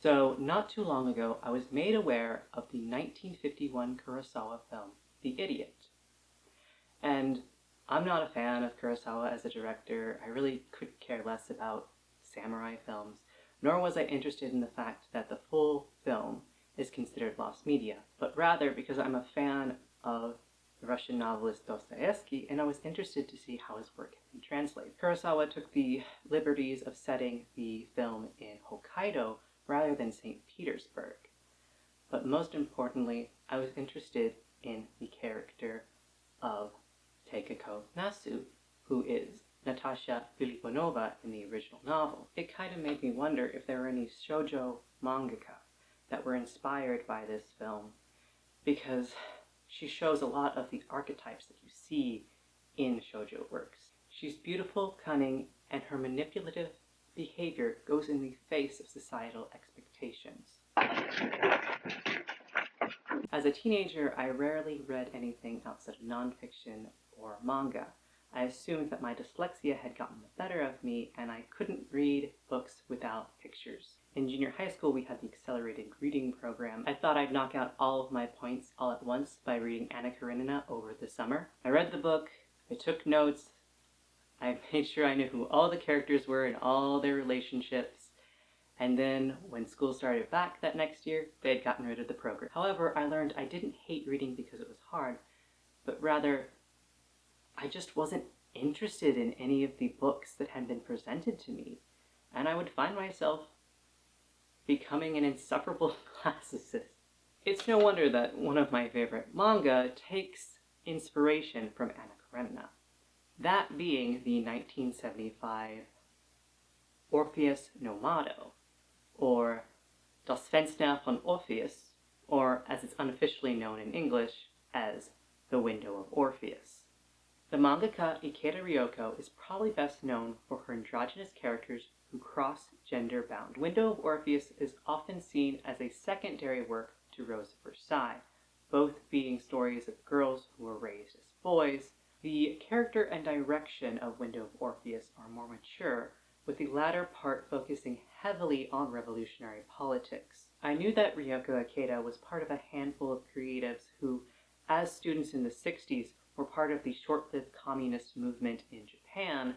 So, not too long ago, I was made aware of the 1951 Kurosawa film, The Idiot. And I'm not a fan of Kurosawa as a director. I really could care less about samurai films, nor was I interested in the fact that the full film is considered lost media, but rather because I'm a fan of the Russian novelist Dostoevsky, and I was interested to see how his work had been translated. Kurosawa took the liberties of setting the film in Hokkaido rather than St. Petersburg. But most importantly, I was interested in the character of Takako Nasu, who is Natasha Filiponova in the original novel. It kind of made me wonder if there were any shoujo mangaka that were inspired by this film, because she shows a lot of the archetypes that you see in shoujo works. She's beautiful, cunning, and her manipulative behavior goes in the face of societal expectations. As a teenager, I rarely read anything outside of nonfiction or manga. I assumed that my dyslexia had gotten the better of me and I couldn't read books without pictures. In junior high school, we had the accelerated reading program. I thought I'd knock out all of my points all at once by reading Anna Karenina over the summer. I read the book, I took notes, I made sure I knew who all the characters were and all their relationships, and then when school started back that next year, they had gotten rid of the program. However, I learned I didn't hate reading because it was hard, but rather I just wasn't interested in any of the books that had been presented to me, and I would find myself becoming an insufferable classicist. It's no wonder that one of my favorite manga takes inspiration from Anna Karenina, that being the 1975 Orpheus no Mado, or Das Fenster von Orpheus, or as it's unofficially known in English as The Window of Orpheus. The mangaka Ikeda Riyoko is probably best known for her androgynous characters who cross gender bound. Window of Orpheus is often seen as a secondary work to Rose of Versailles, both being stories of girls who were raised as boys. The character and direction of Window of Orpheus are more mature, with the latter part focusing heavily on revolutionary politics. I knew that Riyoko Ikeda was part of a handful of creatives who, as students in the 60s, were part of the short-lived communist movement in Japan,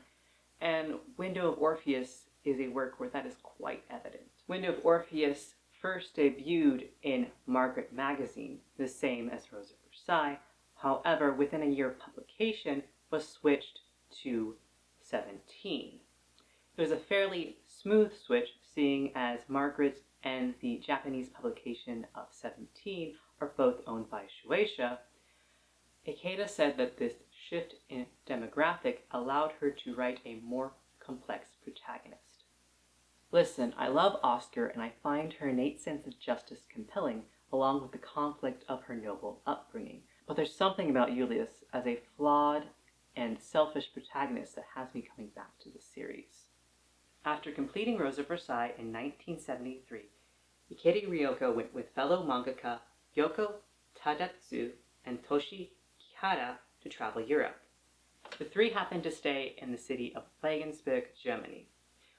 and Window of Orpheus is a work where that is quite evident. Window of Orpheus first debuted in Margaret magazine, the same as Rose of Versailles. However, within a year of publication, was switched to 17. It was a fairly smooth switch, seeing as Margaret and the Japanese publication of 17 are both owned by Shueisha. Ikeda said that this shift in demographic allowed her to write a more complex protagonist. Listen, I love Oscar and I find her innate sense of justice compelling, along with the conflict of her noble upbringing. But there's something about Julius as a flawed and selfish protagonist that has me coming back to the series. After completing Rose of Versailles in 1973, Ikeda Riyoko went with fellow mangaka Yoko Tadatsu and Toshi Kihara to travel Europe. The three happened to stay in the city of Regensburg, Germany,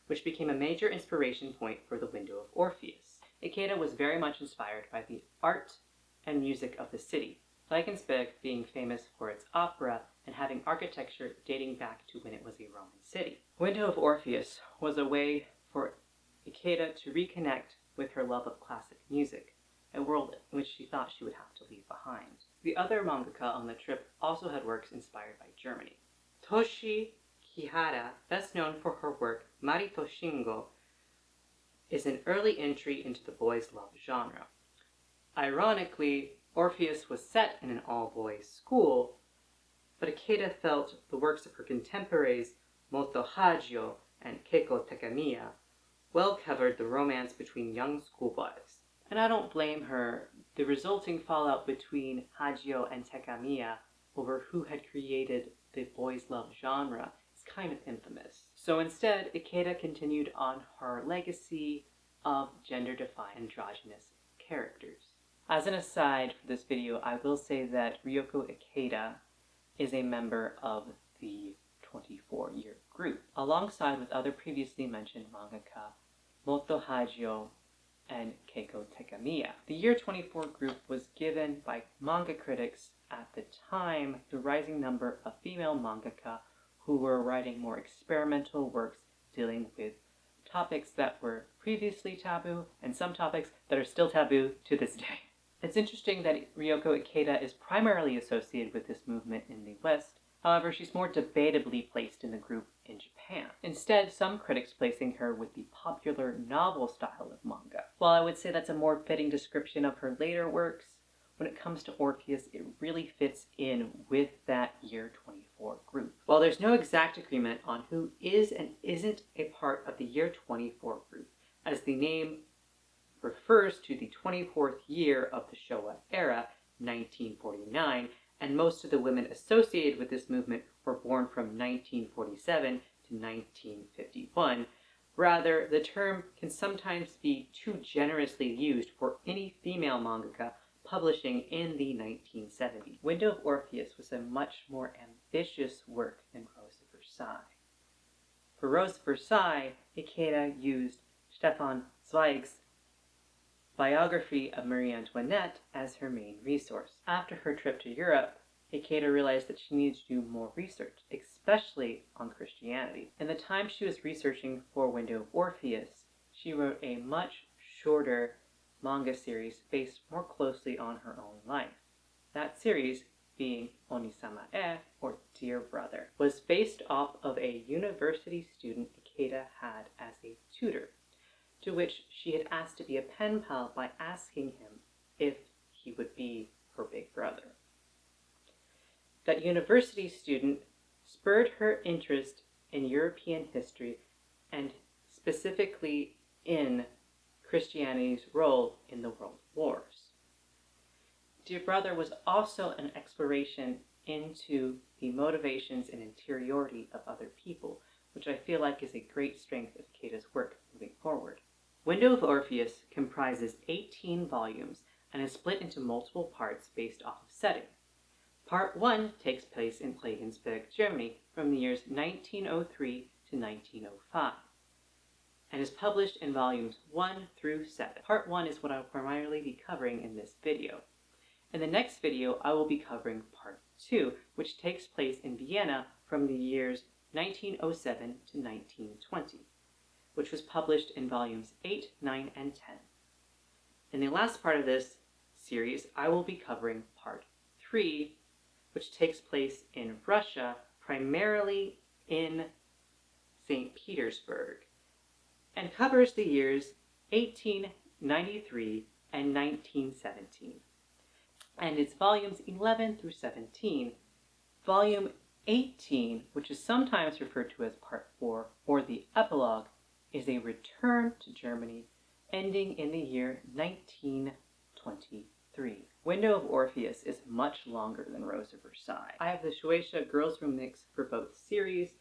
which became a major inspiration point for The Window of Orpheus. Ikeda was very much inspired by the art and music of the city, Regensburg being famous for its opera and having architecture dating back to when it was a Roman city. Window of Orpheus was a way for Ikeda to reconnect with her love of classic music, a world in which she thought she would have to leave behind. The other mangaka on the trip also had works inspired by Germany. Toshi Kihara, best known for her work Mari to Shingo, is an early entry into the boys' love genre. Ironically, Orpheus was set in an all-boys school, but Ikeda felt the works of her contemporaries Moto Hagio and Keiko Takamiya well covered the romance between young schoolboys. And I don't blame her. The resulting fallout between Hagio and Takamiya over who had created the boys' love genre is kind of infamous. So instead, Ikeda continued on her legacy of gender-defined androgynous characters. As an aside for this video, I will say that Riyoko Ikeda is a member of the 24-year group, alongside with other previously mentioned mangaka Moto Hagio and Keiko Tekamiya. The Year 24 group was given by manga critics at the time the rising number of female mangaka who were writing more experimental works dealing with topics that were previously taboo and some topics that are still taboo to this day. It's interesting that Riyoko Ikeda is primarily associated with this movement in the West. However, she's more debatably placed in the group in Japan. Instead, some critics placing her with the popular novel style of manga. While I would say that's a more fitting description of her later works, when it comes to Orpheus, it really fits in with that Year 24 group. While there's no exact agreement on who is and isn't a part of the Year 24 group, as the name refers to the 24th year of the Showa era, 1949, and most of the women associated with this movement were born from 1947 to 1951. Rather, the term can sometimes be too generously used for any female mangaka publishing in the 1970s. Window of Orpheus was a much more ambitious work than Rose of Versailles. For Rose of Versailles, Ikeda used Stefan Zweig's biography of Marie Antoinette as her main resource. After her trip to Europe, Ikeda realized that she needed to do more research, especially on Christianity. In the time she was researching for Window of Orpheus, she wrote a much shorter manga series based more closely on her own life. That series, being Onisama-e, or Dear Brother, was based off of a university student Ikeda had as a tutor, to which she had asked to be a pen pal by asking him if he would be her big brother. That university student spurred her interest in European history and specifically in Christianity's role in the world wars. Dear Brother was also an exploration into the motivations and interiority of other people, which I feel like is a great strength of Ikeda's work moving forward. Window of Orpheus comprises 18 volumes and is split into multiple parts based off of setting. Part 1 takes place in Regensburg, Germany from the years 1903 to 1905 and is published in volumes 1 through 7. Part 1 is what I'll primarily be covering in this video. In the next video, I will be covering Part 2, which takes place in Vienna from the years 1907 to 1920, which was published in volumes 8, 9, and 10. In the last part of this series, I will be covering Part 3, which takes place in Russia, primarily in St. Petersburg, and covers the years 1893 and 1917. And it's volumes 11 through 17. Volume 18, which is sometimes referred to as Part 4, or the epilogue, is a return to Germany, ending in the year 1923. Window of Orpheus is much longer than Rose of Versailles. I have the Shueisha Girls Room mix for both series,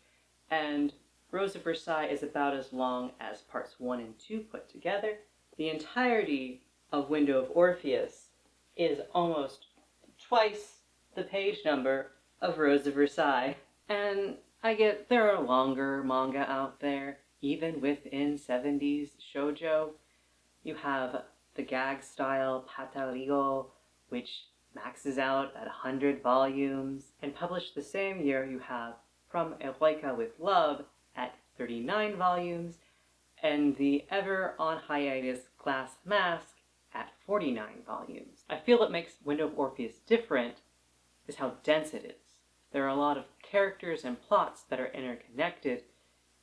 and Rose of Versailles is about as long as parts 1 and 2 put together. The entirety of Window of Orpheus is almost twice the page number of Rose of Versailles. And I get there are longer manga out there, even within 70s shoujo. You have the gag style Patarigo, which maxes out at 100 volumes. And published the same year, you have From Eroica with Love at 39 volumes, and the ever on hiatus Glass Mask at 49 volumes. I feel what makes Window of Orpheus different is how dense it is. There are a lot of characters and plots that are interconnected.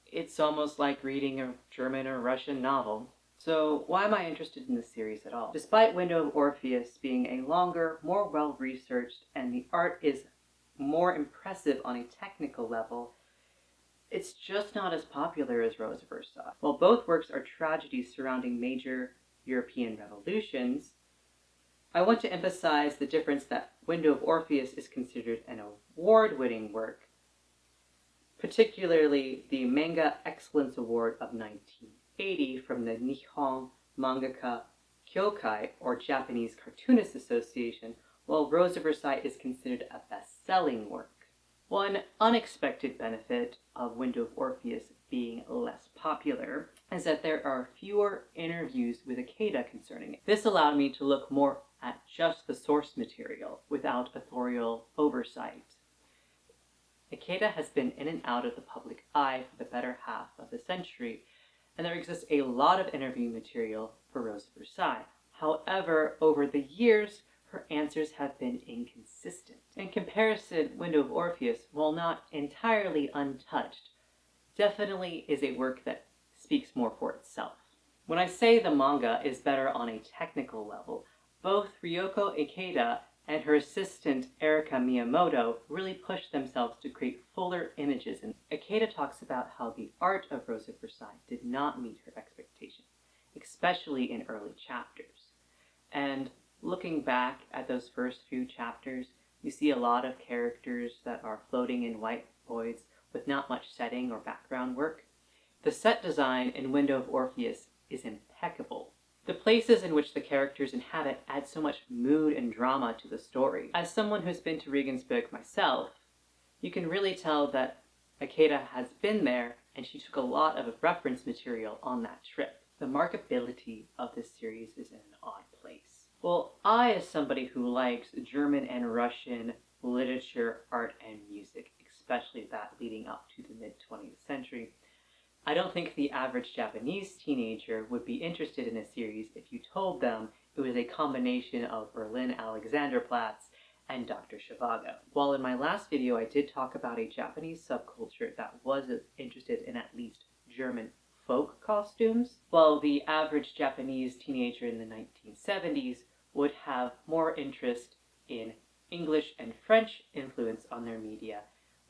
It's almost like reading a German or Russian novel. So why am I interested in this series at all? Despite Window of Orpheus being a longer, more well-researched, and the art is more impressive on a technical level, it's just not as popular as Rose of Versailles. While both works are tragedies surrounding major European revolutions, I want to emphasize the difference that Window of Orpheus is considered an award-winning work, particularly the Manga Excellence Award of 1980 from the Nihon Mangaka Kyokai, or Japanese Cartoonists Association, while Rose of Versailles is considered a best-selling work. One unexpected benefit of Window of Orpheus being less popular is that there are fewer interviews with Ikeda concerning it. This allowed me to look more at just the source material without authorial oversight. Ikeda has been in and out of the public eye for the better half of the century, and there exists a lot of interview material for Rose of Versailles. However, over the years, her answers have been inconsistent. In comparison, Window of Orpheus, while not entirely untouched, definitely is a work that speaks more for itself. When I say the manga is better on a technical level, both Riyoko Ikeda and her assistant Erika Miyamoto really pushed themselves to create fuller images, and Ikeda talks about how the art of Rose of Versailles did not meet her expectations, especially in early chapters. And looking back at those first few chapters, you see a lot of characters that are floating in white voids with not much setting or background work. The set design in Window of Orpheus is impeccable. The places in which the characters inhabit add so much mood and drama to the story. As someone who's been to Regensburg myself, you can really tell that Ikeda has been there and she took a lot of reference material on that trip. The marketability of this series is in an odd place. Well, I, as somebody who likes German and Russian literature, art, and music, especially that leading up to the mid-20th century, I don't think the average Japanese teenager would be interested in a series if you told them it was a combination of Berlin Alexanderplatz and Dr. Zhivago. While in my last video I did talk about a Japanese subculture that was interested in at least German folk costumes, while the average Japanese teenager in the 1970s would have more interest in English and French influence on their media,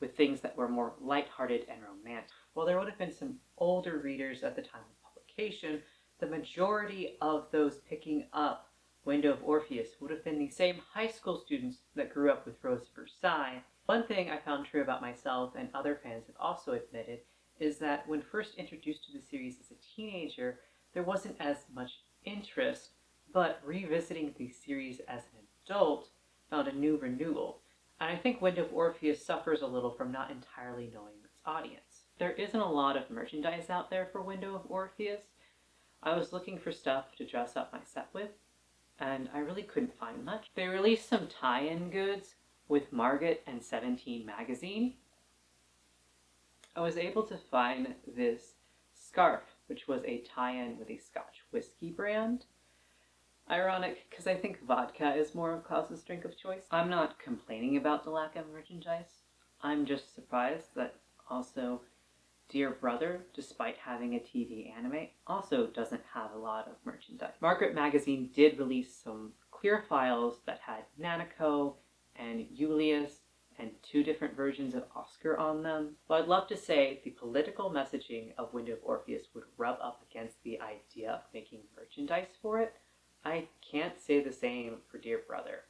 with things that were more lighthearted and romantic. While there would have been some older readers at the time of publication, the majority of those picking up Window of Orpheus would have been the same high school students that grew up with Rose of Versailles. One thing I found true about myself, and other fans have also admitted, is that when first introduced to the series as a teenager, there wasn't as much interest, but revisiting the series as an adult found a new renewal. And I think Window of Orpheus suffers a little from not entirely knowing its audience. There isn't a lot of merchandise out there for Window of Orpheus. I was looking for stuff to dress up my set with, and I really couldn't find much. They released some tie-in goods with Margot and 17 magazine. I was able to find this scarf, which was a tie-in with a Scotch whiskey brand. Ironic, because I think vodka is more of Klaus's drink of choice. I'm not complaining about the lack of merchandise. I'm just surprised that also Dear Brother, despite having a TV anime, also doesn't have a lot of merchandise. Margaret Magazine did release some clear files that had Nanako and Julius and 2 different versions of Oscar on them. But I'd love to say the political messaging of Window of Orpheus would rub up against the idea of making merchandise for it. I can't say the same for Dear Brother.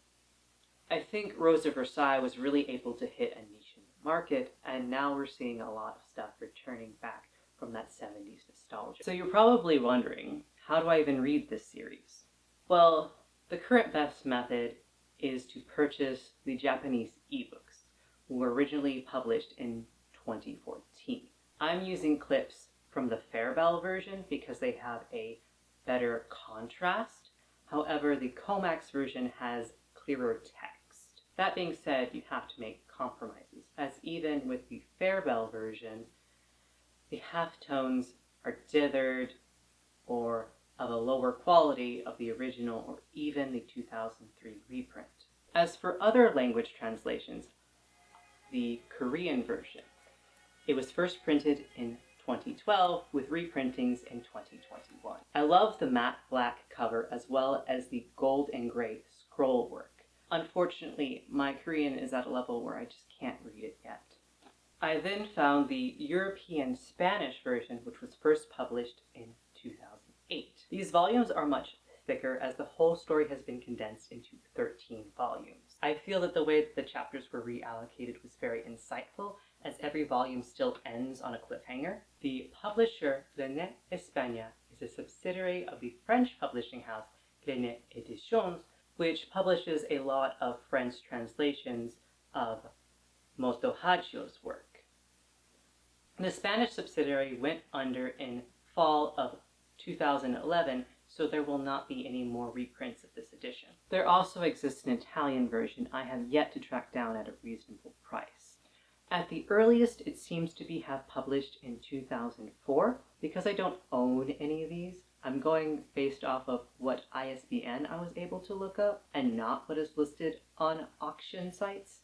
I think Rose of Versailles was really able to hit a niche in the market, and now we're seeing a lot of stuff returning back from that 70s nostalgia. So you're probably wondering, how do I even read this series? Well, the current best method is to purchase the Japanese ebooks, who were originally published in 2014. I'm using clips from the Fairbell version because they have a better contrast. However, the Comax version has clearer text. That being said, you have to make compromises, as even with the Fairbell version, the halftones are dithered or of a lower quality of the original or even the 2003 reprint. As for other language translations, the Korean version, it was first printed in 2012 with reprintings in 2021. I love the matte black cover as well as the gold and gray scroll work. Unfortunately, my Korean is at a level where I just can't read it yet. I then found the European Spanish version, which was first published in 2008. These volumes are much thicker as the whole story has been condensed into 13 volumes. I feel that the way that the chapters were reallocated was very insightful, as every volume still ends on a cliffhanger. The publisher, Glennet España, is a subsidiary of the French publishing house Glennet Editions, which publishes a lot of French translations of Motohachio's work. The Spanish subsidiary went under in fall of 2011, so there will not be any more reprints of this edition. There also exists an Italian version I have yet to track down at a reasonable price. At the earliest, it seems to be published in 2004. Because I don't own any of these, I'm going based off of what ISBN I was able to look up and not what is listed on auction sites,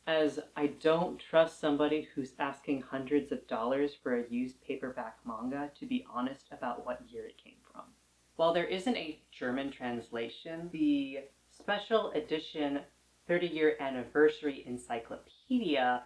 as I don't trust somebody who's asking hundreds of dollars for a used paperback manga to be honest about what year it came from. While there isn't a German translation, the special edition 30-year anniversary encyclopedia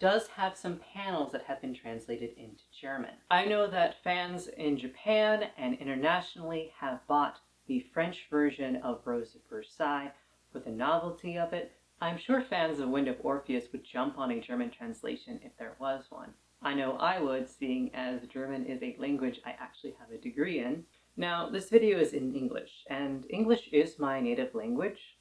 does have some panels that have been translated into German. I know that fans in Japan and internationally have bought the French version of Rose of Versailles for the novelty of it. I'm sure fans of Wind of Orpheus would jump on a German translation if there was one. I know I would, seeing as German is a language I actually have a degree in. Now, this video is in English, and English is my native language.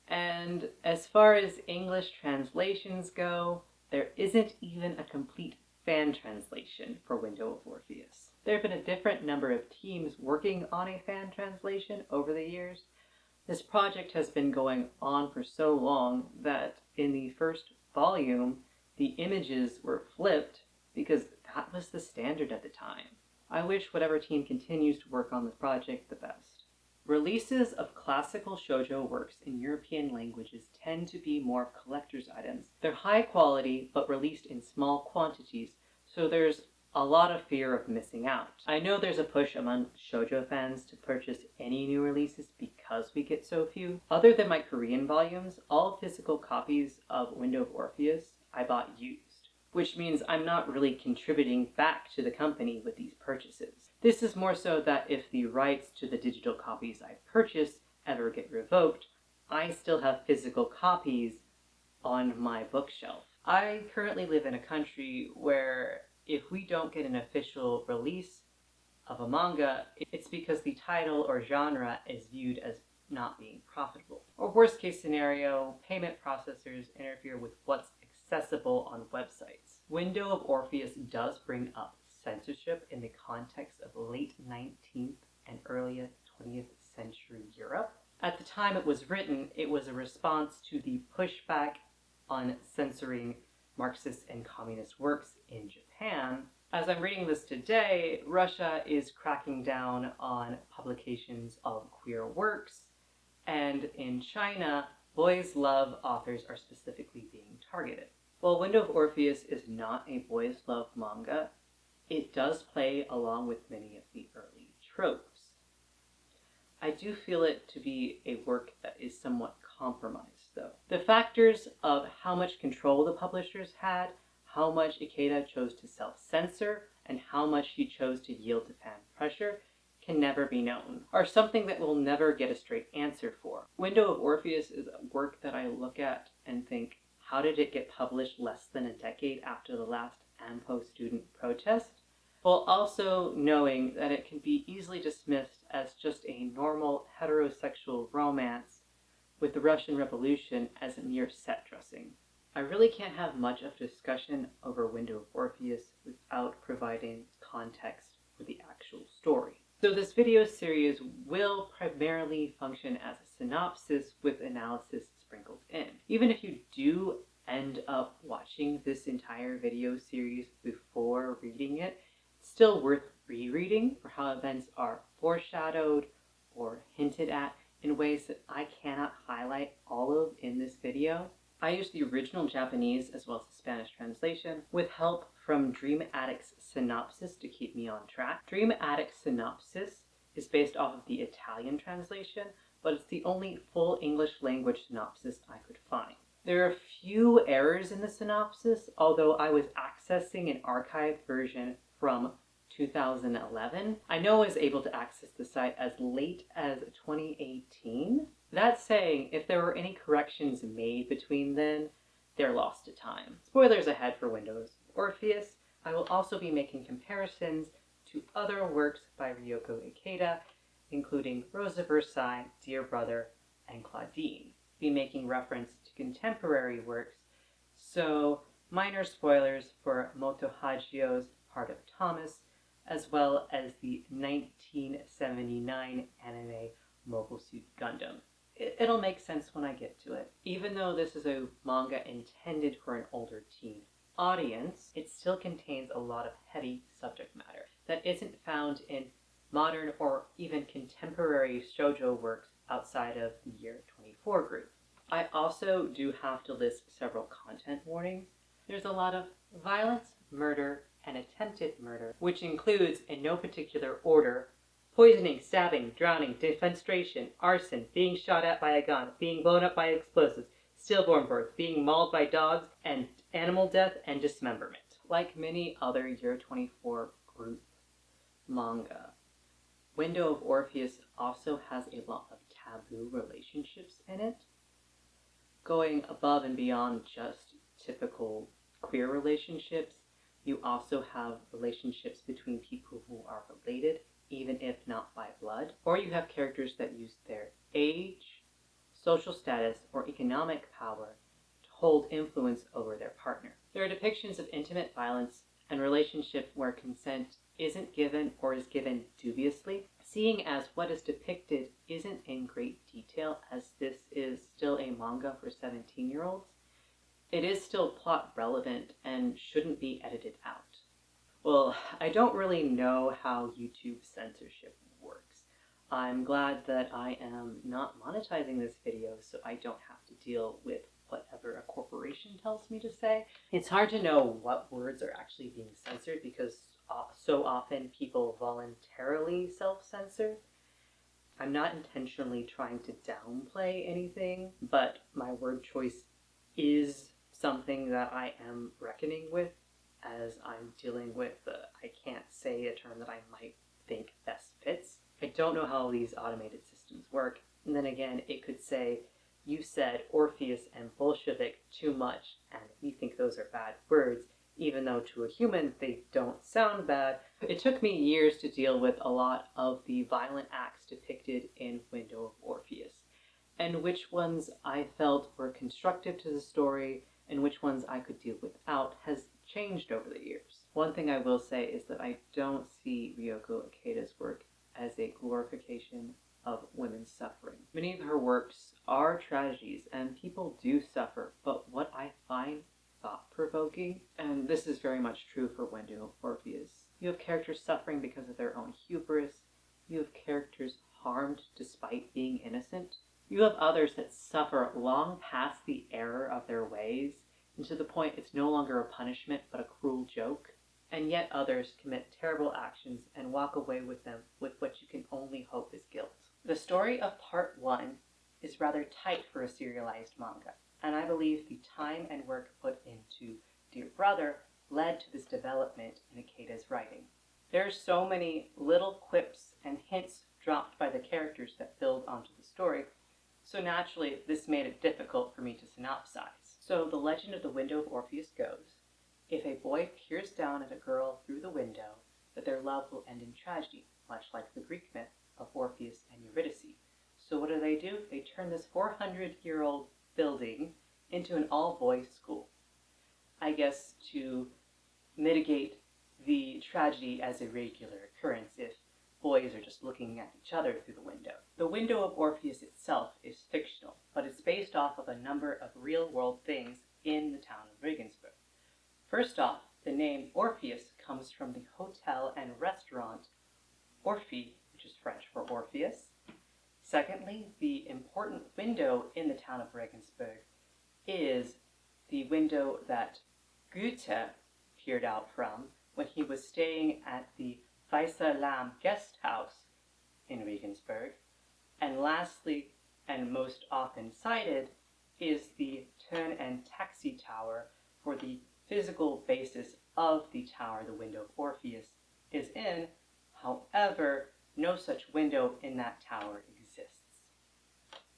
And as far as English translations go, there isn't even a complete fan translation for Window of Orpheus. There have been a different number of teams working on a fan translation over the years. This project has been going on for so long that in the first volume, the images were flipped because that was the standard at the time. I wish whatever team continues to work on the project the best. Releases of classical shoujo works in European languages tend to be more collector's items. They're high quality, but released in small quantities, so there's a lot of fear of missing out. I know there's a push among shoujo fans to purchase any new releases because we get so few. Other than my Korean volumes, all physical copies of Window of Orpheus I bought used, which means I'm not really contributing back to the company with these purchases. This is more so that if the rights to the digital copies I purchased ever get revoked, I still have physical copies on my bookshelf. I currently live in a country where if we don't get an official release of a manga, it's because the title or genre is viewed as not being profitable. Or worst case scenario, payment processors interfere with what's accessible on websites. Window of Orpheus does bring up censorship in the context of late 19th and early 20th century Europe. At the time it was written, it was a response to the pushback on censoring Marxist and communist works in Japan. As I'm reading this today, Russia is cracking down on publications of queer works, and in China, boys' love authors are specifically being targeted. While Window of Orpheus is not a boys' love manga, it does play along with many of the early tropes. I do feel it to be a work that is somewhat compromised, though. The factors of how much control the publishers had, how much Ikeda chose to self-censor, and how much he chose to yield to fan pressure can never be known, are something that we'll never get a straight answer for. Window of Orpheus is a work that I look at and think, how did it get published less than a decade after the last ANPO student protest? While also knowing that it can be easily dismissed as just a normal heterosexual romance with the Russian Revolution as a mere set dressing. I really can't have much of a discussion over Window of Orpheus without providing context for the actual story. So this video series will primarily function as a synopsis with analysis sprinkled in. Even if you do end up watching this entire video series before reading it, it's still worth rereading for how events are foreshadowed or hinted at in ways that I cannot highlight all of in this video. I used the original Japanese as well as the Spanish translation with help from Dream Addict's synopsis to keep me on track. Dream Addict's synopsis is based off of the Italian translation, but it's the only full English language synopsis I could find. There are a few errors in the synopsis, although I was accessing an archived version from 2011. I know I was able to access the site as late as 2018. That saying, if there were any corrections made between then, they're lost to time. Spoilers ahead for Windows Orpheus. I will also be making comparisons to other works by Riyoko Ikeda, including Rose of Versailles, Dear Brother, and Claudine. Be making reference to contemporary works So, minor spoilers for Moto Hagio's Heart of Thomas, as well as the 1979 anime Mobile Suit Gundam. It'll make sense when I get to it. Even though this is a manga intended for an older teen audience, it still contains a lot of heavy subject matter that isn't found in modern or even contemporary shoujo works outside of the year 24 group. I also do have to list several content warnings. There's a lot of violence, murder, and attempted murder, which includes, in no particular order, poisoning, stabbing, drowning, defenestration, arson, being shot at by a gun, being blown up by explosives, stillborn birth, being mauled by dogs, and animal death and dismemberment. Like many other Year 24 group manga, Window of Orpheus also has a lot of taboo relationships in it, going above and beyond just typical queer relationships. You also have relationships between people who are related, even if not by blood, or you have characters that use their age, social status, or economic power to hold influence over their partner. There are depictions of intimate violence and relationships where consent isn't given or is given dubiously, seeing as what is depicted isn't in great detail, as this is still a manga for 17-year-olds. It is still plot relevant and shouldn't be edited out. Well, I don't really know how YouTube censorship works. I'm glad that I am not monetizing this video, so I don't have to deal with whatever a corporation tells me to say. It's hard to know what words are actually being censored because so often people voluntarily self-censor. I'm not intentionally trying to downplay anything, but my word choice is something that I am reckoning with as I'm dealing with I can't say a term that I might think best fits. I don't know how these automated systems work. And then again, it could say, you said Orpheus and Bolshevik too much, and we think those are bad words, even though to a human they don't sound bad. It took me years to deal with a lot of the violent acts depicted in Window of Orpheus, and which ones I felt were constructive to the story and which ones I could deal without has changed over the years. One thing I will say is that I don't see Riyoko Ikeda's work as a glorification of women's suffering. Many of her works are tragedies and people do suffer, but what I find thought-provoking, and this is very much true for Window of Orpheus, you have characters suffering because of their own hubris, you have characters harmed despite being innocent, you have others that suffer long past the error of their ways, and to the point it's no longer a punishment but a cruel joke, and yet others commit terrible actions and walk away with them with what you can only hope is guilt. The story of part 1 is rather tight for a serialized manga, and I believe the time and work put into Dear Brother led to this development in Ikeda's writing. There are so many little quips and hints dropped by the characters that build onto the story, so naturally this made it difficult for me to synopsize. So the legend of the Window of Orpheus goes, if a boy peers down at a girl through the window, that their love will end in tragedy, much like the Greek myth of Orpheus and Eurydice. So what do? They turn this 400-year-old building into an all-boys school. I guess to mitigate the tragedy as a regular occurrence if boys are just looking at each other through the window. The Window of Orpheus itself is fictional, but it's based off of a number of real-world things in the town of Regensburg. First off, the name Orpheus comes from the hotel and restaurant Orphée, which is French for Orpheus. Secondly, the important window in the town of Regensburg is the window that Goethe peered out from when he was staying at the Weißer Lamm guest house in Regensburg. And lastly, and most often cited, is the Turn and Taxi Tower for the physical basis of the tower the Window of Orpheus is in. However, no such window in that tower exists.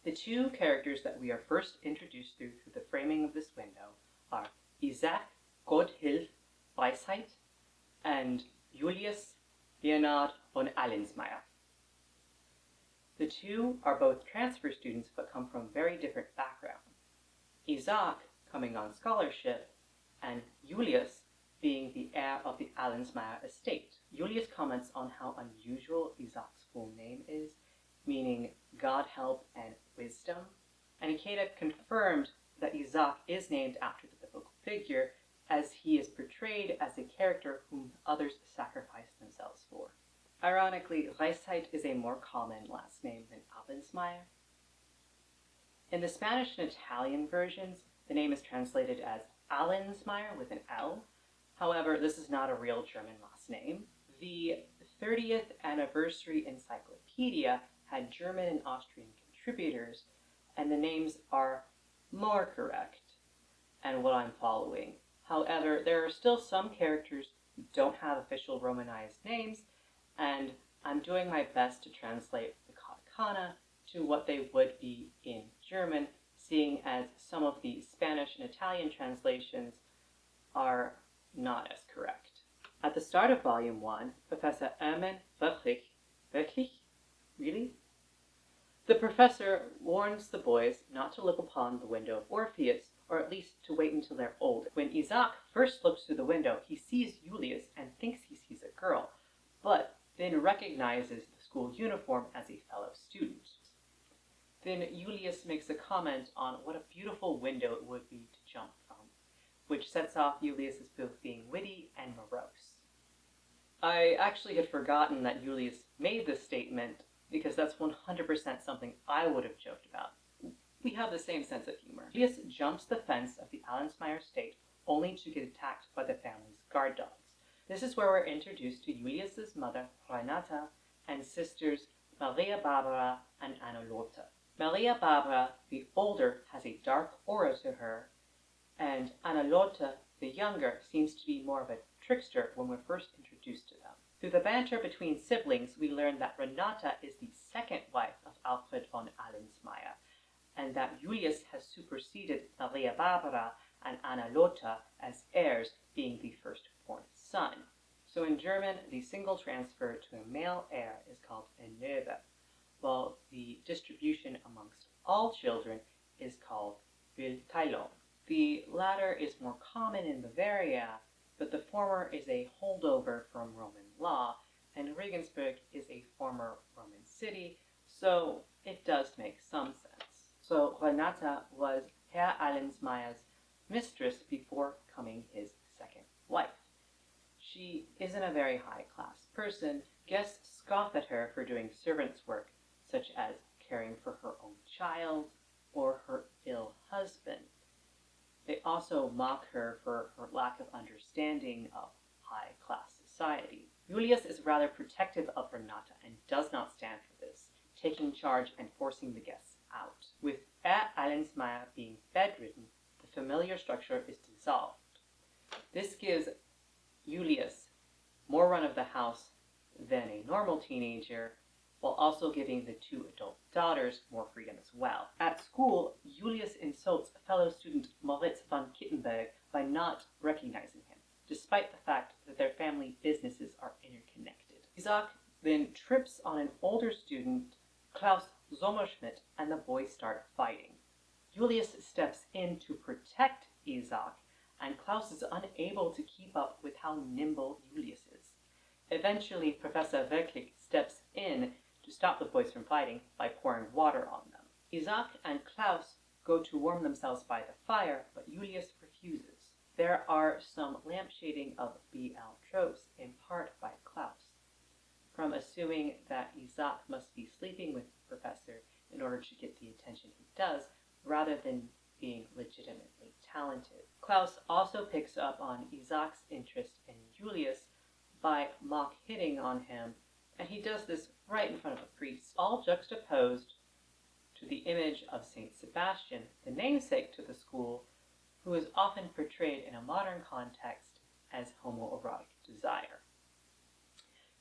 The two characters that we are first introduced through the framing of this window are Isaac Gotthilf Weisheit and Julius Leonhard von Allensmeyer. The two are both transfer students but come from very different backgrounds. Isaac coming on scholarship, and Julius being the heir of the Allensmeyer estate. Julius comments on how unusual Isaac's full name is, meaning God help and wisdom, and Ikeda confirmed that Isaac is named after the biblical figure, as he is portrayed as a character whom others sacrifice themselves for. Ironically, Weisheit is a more common last name than Allensmeyer. In the Spanish and Italian versions, the name is translated as Allensmeyer with an L. However, this is not a real German last name. The 30th anniversary encyclopedia had German and Austrian contributors, and the names are more correct and what I'm following. However, there are still some characters who don't have official Romanized names, and I'm doing my best to translate the katakana to what they would be in German, seeing as some of the Spanish and Italian translations are not as correct. At the start of Volume 1, Professor Erman wirklich? Really? The professor warns the boys not to look upon the window of Orpheus, or at least to wait until they're old. When Isaac first looks through the window, he sees Julius and thinks he sees a girl, but then recognizes the school uniform as a fellow student. Then Julius makes a comment on what a beautiful window it would be to jump from, which sets off Julius as both being witty and morose. I actually had forgotten that Julius made this statement, because that's 100% something I would have joked about. We have the same sense of humor. Julius jumps the fence of the Allensmeyer estate only to get attacked by the family's guard dogs. This is where we're introduced to Julius's mother, Renata, and sisters Maria Barbara and Anna Lotte. Maria Barbara, the older, has a dark aura to her, and Anna Lotte, the younger, seems to be more of a trickster when we're first introduced to them. Through the banter between siblings, we learn that Renata is the second wife of Alfred von Allensmeyer, and that Julius has superseded Maria Barbara and Anna Lotte as heirs, being the firstborn son. So in German, the single transfer to a male heir is called Erbe, while the distribution amongst all children is called Willteilung. The latter is more common in Bavaria, but the former is a holdover from Roman law, and Regensburg is a former Roman city, so it does make some sense. So Renata was Herr Allensmeyer's mistress before becoming his second wife. She isn't a very high-class person. Guests scoff at her for doing servant's work, such as caring for her own child or her ill husband. They also mock her for her lack of understanding of high-class society. Julius is rather protective of Renata and does not stand for this, taking charge and forcing the guests out. With Herr Allensmeyer being bedridden, the familiar structure is dissolved. This gives Julius more run of the house than a normal teenager, while also giving the two adult daughters more freedom as well. At school, Julius insults fellow student Moritz von Kittenberg by not recognizing him, despite the fact that their family businesses are interconnected. Isaac then trips on an older student, Klaus Sommerschmidt, and the boys start fighting. Julius steps in to protect Isaac, and Klaus is unable to keep up with how nimble Julius is. Eventually, Professor Wirklich steps in to stop the boys from fighting by pouring water on them. Isaac and Klaus go to warm themselves by the fire, but Julius refuses. There are some lampshading of BL tropes, in part by Klaus, from assuming that Isaac must be sleeping with the professor in order to get the attention he does, rather than being legitimately talented. Klaus also picks up on Isaac's interest in Julius by mock hitting on him, and he does this right in front of a priest, all juxtaposed to the image of Saint Sebastian, the namesake to the school, who is often portrayed in a modern context as homoerotic desire.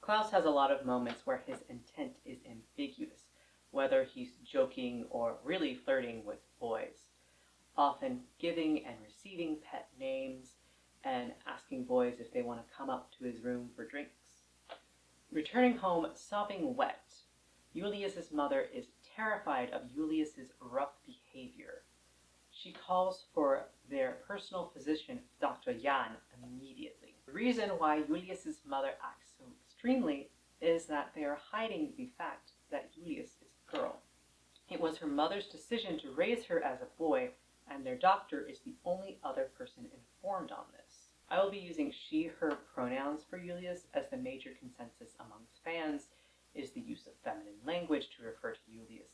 Klaus has a lot of moments where his intent is ambiguous, whether he's joking or really flirting with boys, often giving and receiving pet names and asking boys if they want to come up to his room for drinks. Returning home sopping wet, Julius's mother is terrified of Julius's rough behavior. She calls for their personal physician, Dr. Jan, immediately. The reason why Julius's mother acts so extremely is that they are hiding the fact that Julius is a girl. It was her mother's decision to raise her as a boy, and their doctor is the only other person informed on this. I will be using she/her pronouns for Julius, as the major consensus amongst fans is the use of feminine language to refer to Julius.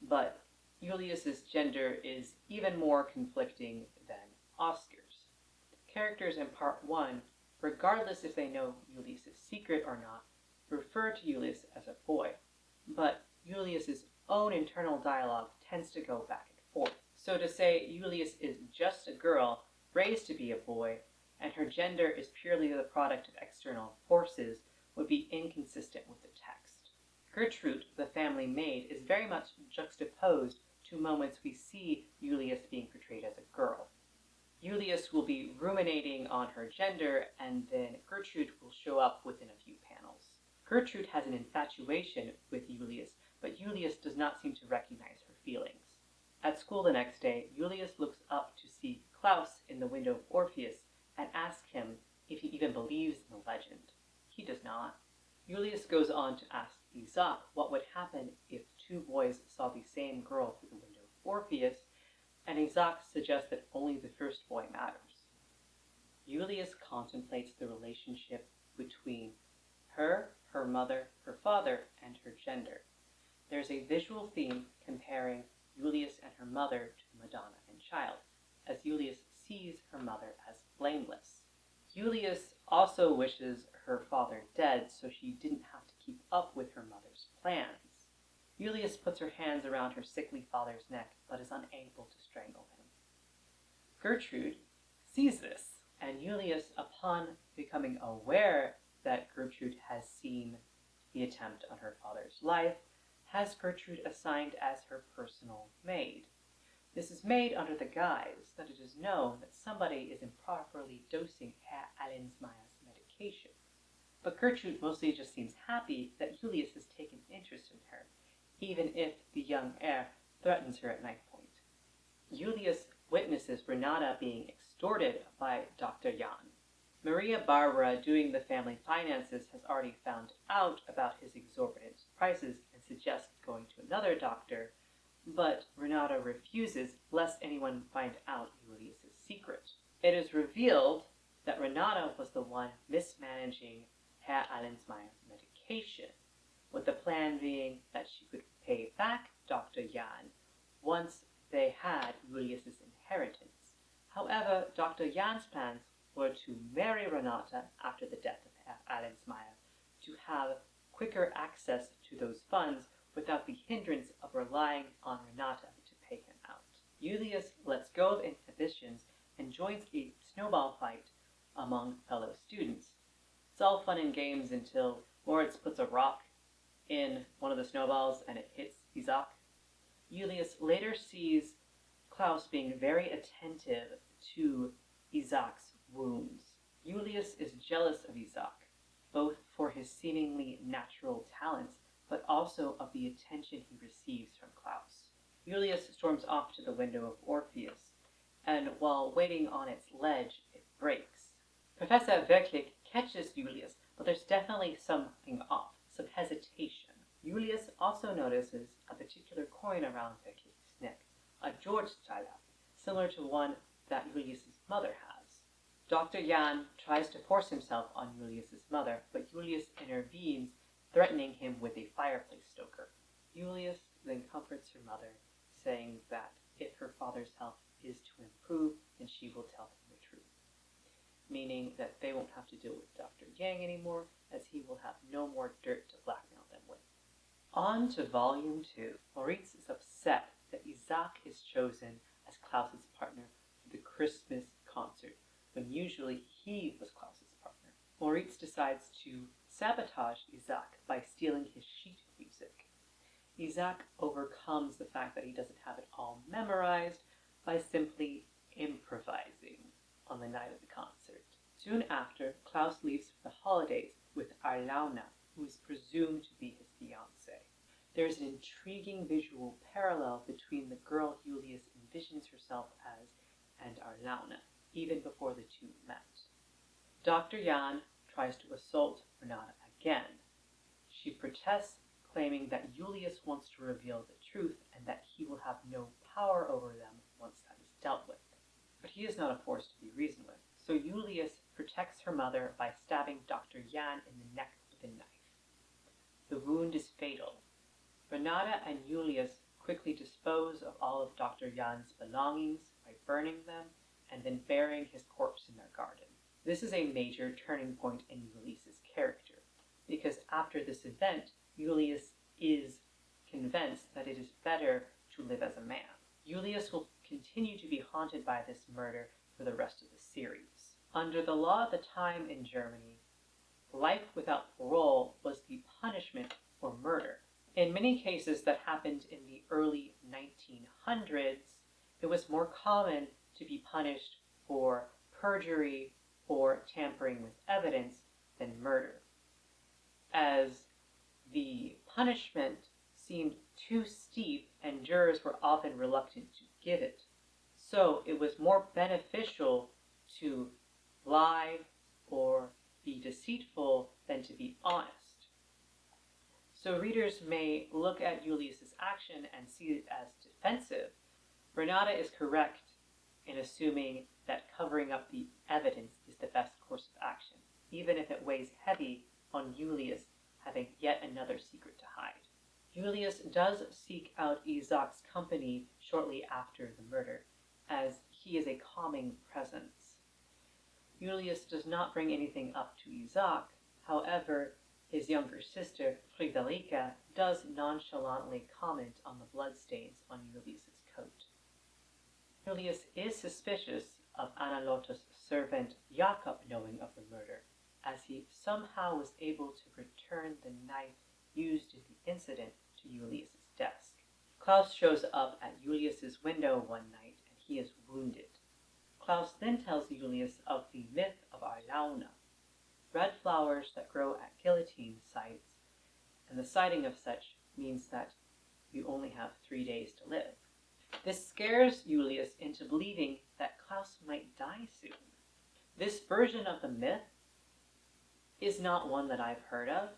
But Julius's gender is even more conflicting than Oscar's. Characters in Part 1, regardless if they know Julius's secret or not, refer to Julius as a boy, but Julius's own internal dialogue tends to go back and forth. So to say Julius is just a girl raised to be a boy, and her gender is purely the product of external forces, would be inconsistent with the text. Gertrude, the family maid, is very much juxtaposed to moments we see Julius being portrayed as a girl. Julius will be ruminating on her gender, and then Gertrude will show up within a few panels. Gertrude has an infatuation with Julius, but Julius does not seem to recognize her feelings. At school the next day, Julius looks up to see Klaus in the window of Orpheus and asks him if he even believes in the legend. He does not. Julius goes on to ask Isaac what would happen if two boys saw the same girl through the window of Orpheus, and Isaac suggests that only the first boy matters. Julius contemplates the relationship between her, her mother, her father, and her gender. There's a visual theme comparing Julius and her mother to Madonna and Child, as Julius sees her mother as blameless. Julius also wishes her father dead so she didn't have to keep up with her mother's plans. Julius puts her hands around her sickly father's neck, but is unable to strangle him. Gertrude sees this, and Julius, upon becoming aware that Gertrude has seen the attempt on her father's life, has Gertrude assigned as her personal maid. This is made under the guise that it is known that somebody is improperly dosing Herr Allensmeyer's medication. But Gertrude mostly just seems happy that Julius has taken interest in her, even if the young heir threatens her at knife point. Julius witnesses Renata being extorted by Dr. Jan. Maria Barbara, doing the family finances, has already found out about his exorbitant prices and suggests going to another doctor, but Renata refuses lest anyone find out Julius's secret. It is revealed that Renata was the one mismanaging Herr Allensmeyer's medication, with the plan being that she could pay back Dr. Jan once they had Julius's inheritance. However, Dr. Jan's plans were to marry Renata after the death of Herr Allensmeyer to have quicker access to those funds without the hindrance of relying on Renata to pay him out. Julius lets go of inhibitions and joins a snowball fight among fellow students. It's all fun and games until Moritz puts a rock in one of the snowballs and it hits Isaac. Julius later sees Klaus being very attentive to Isaac's wounds. Julius is jealous of Isaac, both for his seemingly natural talents, but also of the attention he receives from Klaus. Julius storms off to the window of Orpheus, and while waiting on its ledge, it breaks. Professor Wirklich catches Julius, but there's definitely something off, some hesitation. Julius also notices a particular coin around Wirklich's neck, a Georgsthaler, similar to one that Julius's mother has. Dr. Jan tries to force himself on Julius's mother, but Julius intervenes, threatening him with a fireplace stoker. Julius then comforts her mother, saying that if her father's health is to improve, then she will tell him the truth, meaning that they won't have to deal with Dr. Yang anymore, as he will have no more dirt to blackmail them with. On to Volume 2. Moritz is upset that Isaac is chosen as Klaus's partner for the Christmas concert, when usually he was Klaus's partner. Moritz decides to sabotage Isaac by stealing his sheet music. Isaac overcomes the fact that he doesn't have it all memorized by simply improvising on the night of the concert. Soon after, Klaus leaves for the holidays with Arlauna, who is presumed to be his fiancée. There is an intriguing visual parallel between the girl Julius envisions herself as and Arlauna, even before the two met. Dr. Jan tries to assault Renata again. She protests, claiming that Julius wants to reveal the truth and that he will have no power over them once that is dealt with. But he is not a force to be reasoned with, so Julius protects her mother by stabbing Dr. Jan in the neck with a knife. The wound is fatal. Renata and Julius quickly dispose of all of Dr. Jan's belongings by burning them and then burying his corpse in their garden. This is a major turning point in Julius's character, because after this event, Julius is convinced that it is better to live as a man. Julius will continue to be haunted by this murder for the rest of the series. Under the law at the time in Germany, life without parole was the punishment for murder. In many cases that happened in the early 1900s, it was more common to be punished for perjury or tampering with evidence than murder, as the punishment seemed too steep and jurors were often reluctant to give it. So it was more beneficial to lie or be deceitful than to be honest. So readers may look at Julius's action and see it as defensive. Renata is correct in assuming that covering up the evidence is the best course of action, even if it weighs heavy on Julius having yet another secret to hide. Julius does seek out Isaac's company shortly after the murder, as he is a calming presence. Julius does not bring anything up to Isaac. However, his younger sister, Friederike, does nonchalantly comment on the bloodstains on Julius's coat. Julius is suspicious of Anna Lotta's servant Jakob knowing of the murder, as he somehow was able to return the knife used in the incident to Julius's desk. Klaus shows up at Julius's window one night and he is wounded. Klaus then tells Julius of the myth of Arlauna, red flowers that grow at guillotine sites, and the sighting of such means that you only have 3 days to live. This scares Julius into believing that Klaus might die soon. This version of the myth is not one that I've heard of.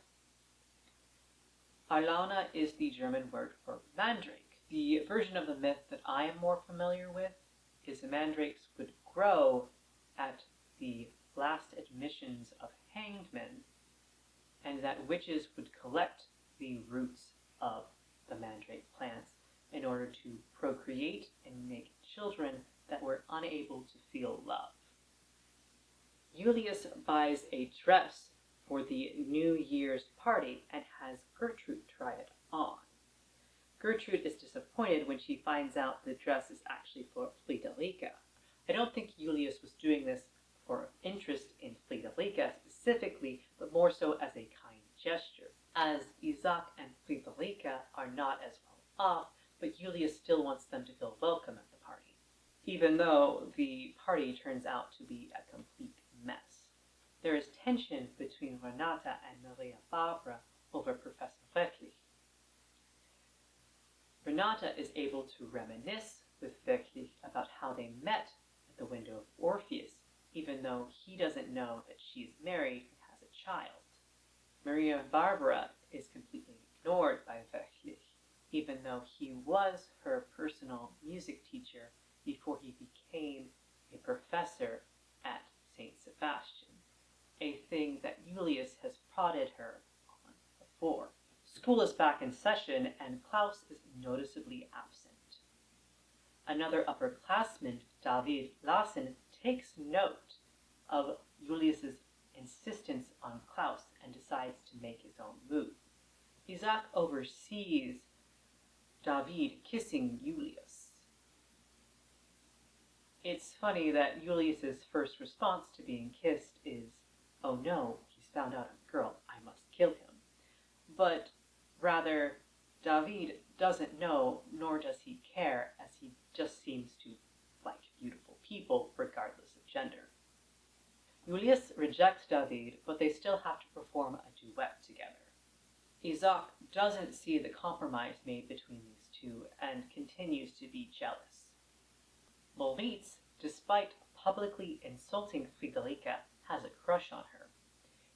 Arlauna is the German word for mandrake. The version of the myth that I am more familiar with is the mandrakes would grow at the last admissions of hanged men, and that witches would collect the roots of the mandrake plants in order to procreate and make children that were unable to feel love. Julius buys a dress for the New Year's party and has Gertrude try it on. Gertrude is disappointed when she finds out the dress is actually for Friederike. I don't think Julius was doing this for interest in Friederike specifically, but more so as a kind gesture, as Isaac and Friederike are not as well off, but Julius still wants them to feel welcome at the party, even though the party turns out to be a complete mess. There is tension between Renata and Maria Barbara over Professor Wirklich. Renata is able to reminisce with Wirklich about how they met at the window of Orpheus, even though he doesn't know that she is married and has a child. Maria Barbara is completely ignored by Wirklich, even though he was her personal music teacher before he became a professor at St. Sebastian, a thing that Julius has prodded her on before. School is back in session and Klaus is noticeably absent. Another upperclassman, David Lassen, takes note of Julius's insistence on Klaus and decides to make his own move. Isaac oversees David kissing Julius. It's funny that Julius's first response to being kissed is, "Oh no, he's found out I'm a girl, I must kill him." But rather, David doesn't know, nor does he care, as he just seems to like beautiful people, regardless of gender. Julius rejects David, but they still have to perform a duet together. Isaac doesn't see the compromise made between these two and continues to be jealous. Moritz despite publicly insulting Friederike, has a crush on her.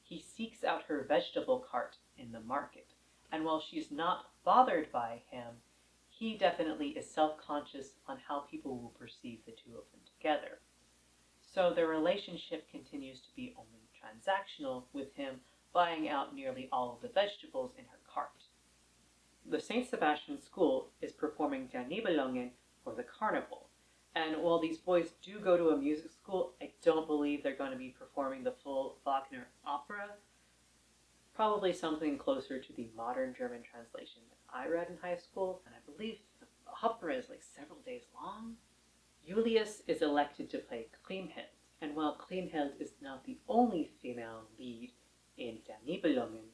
He seeks out her vegetable cart in the market, and while she's not bothered by him, he definitely is self-conscious on how people will perceive the two of them together. So their relationship continues to be only transactional, with him buying out nearly all of the vegetables in her cart. The St. Sebastian School is performing Der Nibelungen for the carnival, and while these boys do go to a music school, I don't believe they're going to be performing the full Wagner opera. Probably something closer to the modern German translation that I read in high school, and I believe the opera is like several days long. Julius is elected to play Kriemhild, and while Kriemhild is not the only female lead in Der Nibelungen,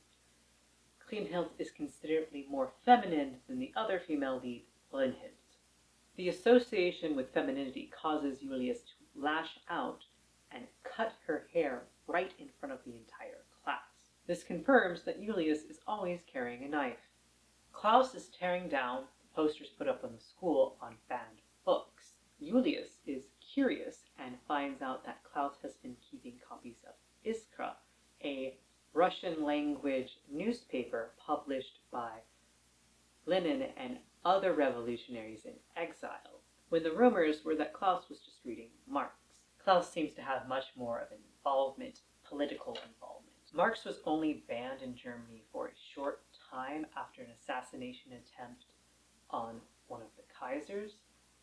Kriemhild is considerably more feminine than the other female lead, Brunhild. The association with femininity causes Julius to lash out and cut her hair right in front of the entire class. This confirms that Julius is always carrying a knife. Klaus is tearing down the posters put up on the school on banned books. Julius is curious and finds out that Klaus has been keeping copies of Iskra, a Russian-language newspaper published by Lenin and other revolutionaries in exile, when the rumors were that Klaus was just reading Marx. Klaus seems to have much more of an involvement, political involvement. Marx was only banned in Germany for a short time after an assassination attempt on one of the Kaisers.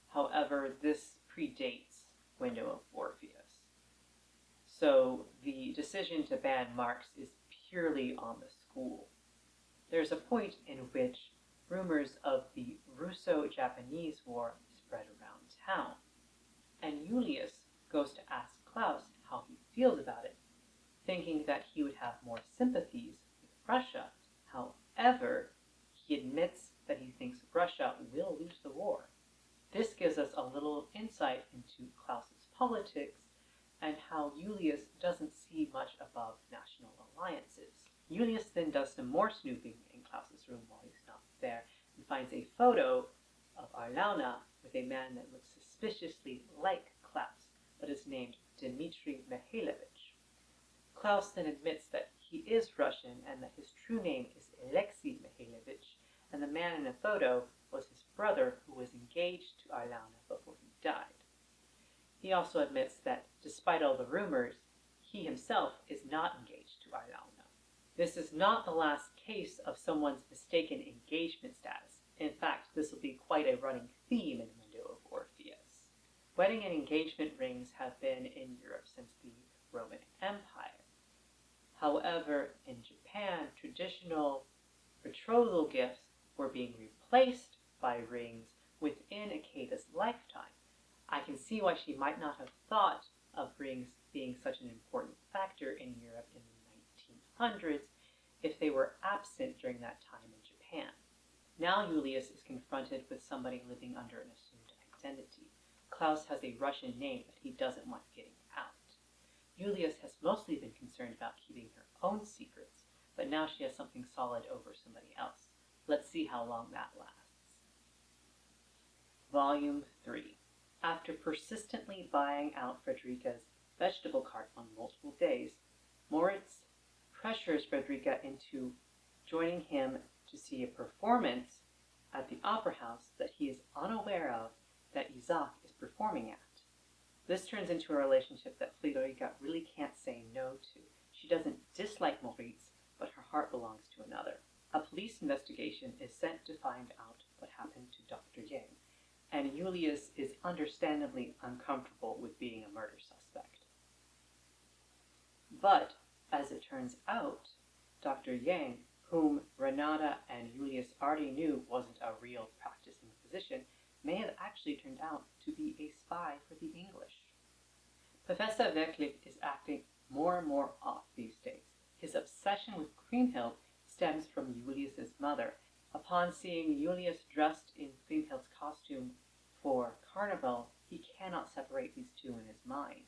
However, this predates Window of Orpheus. So the decision to ban Marx is purely on the school. There's a point in which rumors of the Russo-Japanese War spread around town, and Julius goes to ask Klaus how he feels about it, thinking that he would have more sympathies with Russia. However, he admits that he thinks Russia will lose the war. This gives us a little insight into Klaus's politics and how Julius doesn't see much above national alliances. Julius then does some more snooping in Klaus's room while he's not there and finds a photo of Arlauna with a man that looks suspiciously like Klaus, but is named Dmitry Mikhailovich. Klaus then admits that he is Russian and that his true name is Alexei Mikhailovich, and the man in the photo was his brother who was engaged to Arlauna before he died. He also admits that, despite all the rumors, he himself is not engaged to Arlauna. This is not the last case of someone's mistaken engagement status. In fact, this will be quite a running theme in Window of Orpheus. Wedding and engagement rings have been in Europe since the Roman Empire. However, in Japan, traditional betrothal gifts were being replaced by rings within Ikeda's lifetime. I can see why she might not have thought of rings being such an important factor in Europe in the 1900s if they were absent during that time in Japan. Now Julius is confronted with somebody living under an assumed identity. Klaus has a Russian name that he doesn't want getting out. Julius has mostly been concerned about keeping her own secrets, but now she has something solid over somebody else. Let's see how long that lasts. Volume 3. After persistently buying out Friederike's vegetable cart on multiple days, Moritz pressures Friederike into joining him to see a performance at the opera house that he is unaware of that Isaac is performing at. This turns into a relationship that Friederike really can't say no to. She doesn't dislike Moritz, but her heart belongs to another. A police investigation is sent to find out what happened to Dr. Yang, and Julius is understandably uncomfortable with being a murder suspect. But, as it turns out, Dr. Yang, whom Renata and Julius already knew wasn't a real practicing physician, may have actually turned out to be a spy for the English. Professor Wirklich is acting more and more off these days. His obsession with Kriemhild stems from Julius's mother. Upon seeing Julius dressed in Kriemhild's costume for Carnival, he cannot separate these two in his mind.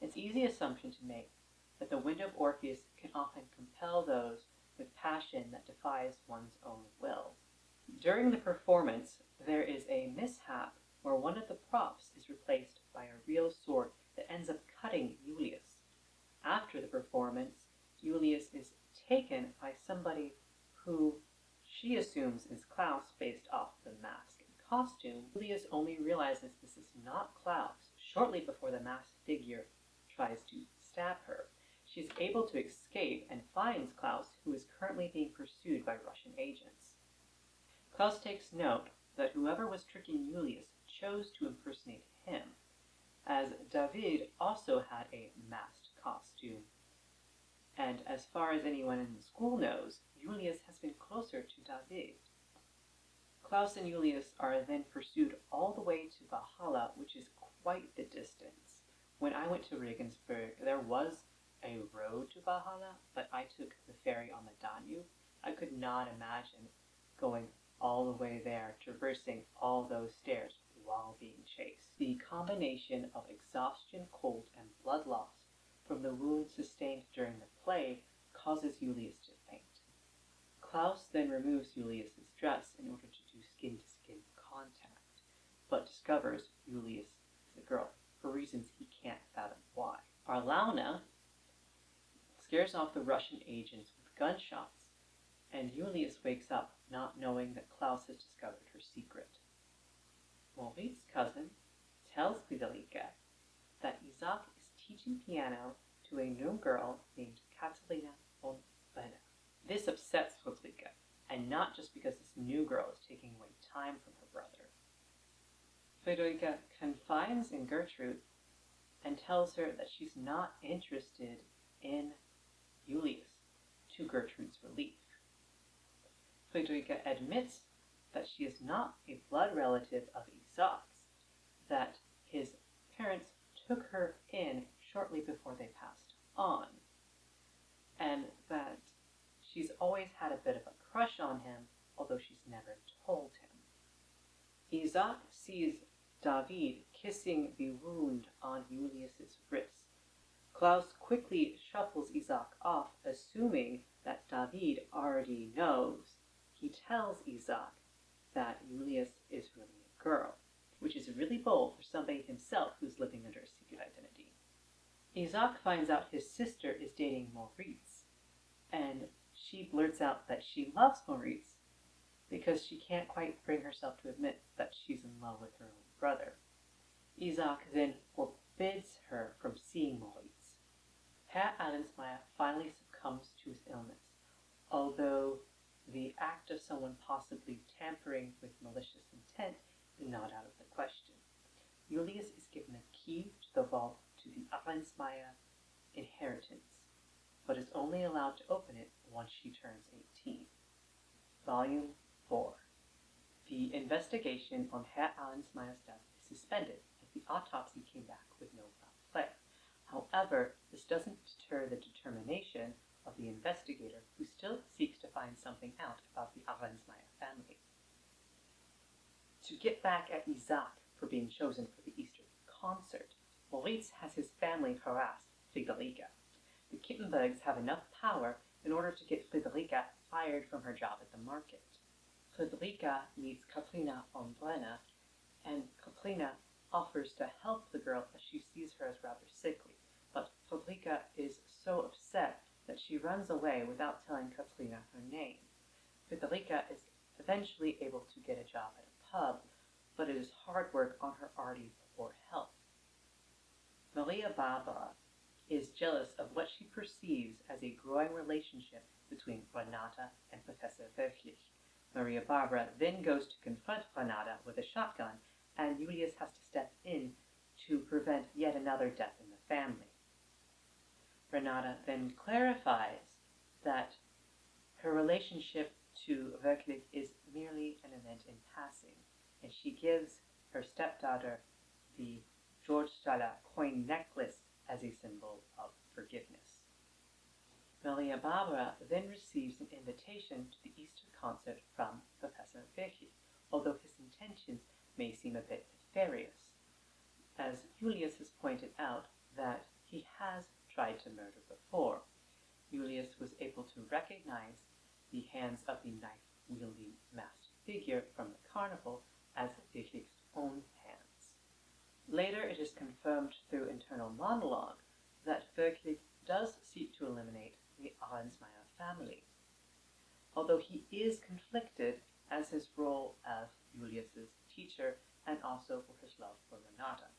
It's an easy assumption to make that the Window of Orpheus can often compel those with passion that defies one's own will. During the performance, there is a mishap where one of the props is replaced by a real sword that ends up cutting Julius. After the performance, Julius is taken by somebody who she assumes is Klaus based off the mask and costume. Julius only realizes this is not Klaus shortly before the masked figure tries to stab her. She's able to escape and finds Klaus, who is currently being pursued by Russian agents. Klaus takes note that whoever was tricking Julius chose to impersonate him, as David also had a masked costume. And as far as anyone in the school knows, Julius has been closer to David. Klaus and Julius are then pursued all the way to Valhalla, which is quite the distance. When I went to Regensburg, there was a road to Valhalla, but I took the ferry on the Danube. I could not imagine going all the way there, traversing all those stairs while being chased. The combination of exhaustion, cold, and blood loss from the wounds sustained during the play causes Julius to faint. Klaus then removes Julius's dress in order to do skin-to-skin contact, but discovers Julius is a girl, for reasons he can't fathom why. Arlauna scares off the Russian agents with gunshots, and Julius wakes up not knowing that Klaus has discovered her secret. Maurice's cousin tells Friederike that Isaac is teaching piano to a new girl named Catalina von Brenner. This upsets Friederike, and not just because this new girl is taking away time from her brother. Friederike confides in Gertrude and tells her that she's not interested in Julius, to Gertrude's relief. Friederike admits that she is not a blood relative of Isaac's, that his parents took her in shortly before they passed on, and that she's always had a bit of a crush on him, although she's never told him. Isaac sees David kissing the wound on Julius's wrist. Klaus quickly shuffles Isaac off, assuming that David already knows. He tells Isaac that Julius is really a girl, which is really bold for somebody himself who's living under a secret identity. Isaac finds out his sister is dating Maurice, and she blurts out that she loves Maurice because she can't quite bring herself to admit that she's in love with her own brother. Isaac then forbids her from seeing Maurice. Herr Allensmeyer finally succumbs to his illness, although the act of someone possibly tampering with malicious intent is not out of the question. Julius is given a key to the vault to the Allensmeyer inheritance, but is only allowed to open it once she turns 18. Volume 4. The investigation on Herr Allensmeyer's death is suspended as the autopsy came back with no foul play. However, this doesn't deter the determination of the investigator, who still seeks to find something out about the Allensmeyer family. To get back at Isaac for being chosen for the Easter concert, Maurice has his family harass Friederike. The Kittenbergs have enough power in order to get Friederike fired from her job at the market. Friederike meets Catalina von Brenner, and Catalina offers to help the girl as she sees her as rather sickly, but Friederike is so upset that she runs away without telling Catalina her name. Friederike is eventually able to get a job at a pub, but it is hard work on her already poor health. Maria Barbara is jealous of what she perceives as a growing relationship between Renata and Professor Wirklich. Maria Barbara then goes to confront Renata with a shotgun, and Julius has to step in to prevent yet another death in the family. Renata then clarifies that her relationship to Wirklich is merely an event in passing, and she gives her stepdaughter the George Staller coin necklace as a symbol of forgiveness. Maria Barbara then receives an invitation to the Easter concert from Professor Wirklich, although his intentions may seem a bit nefarious, as Julius has pointed out that he has tried to murder before. Julius was able to recognize the hands of the knife-wielding masked figure from the carnival as Wirklich's own hands. Later it is confirmed through internal monologue that Wirklich does seek to eliminate the Arnsmeyer family, although he is conflicted as his role as Julius's teacher and also for his love for Renata.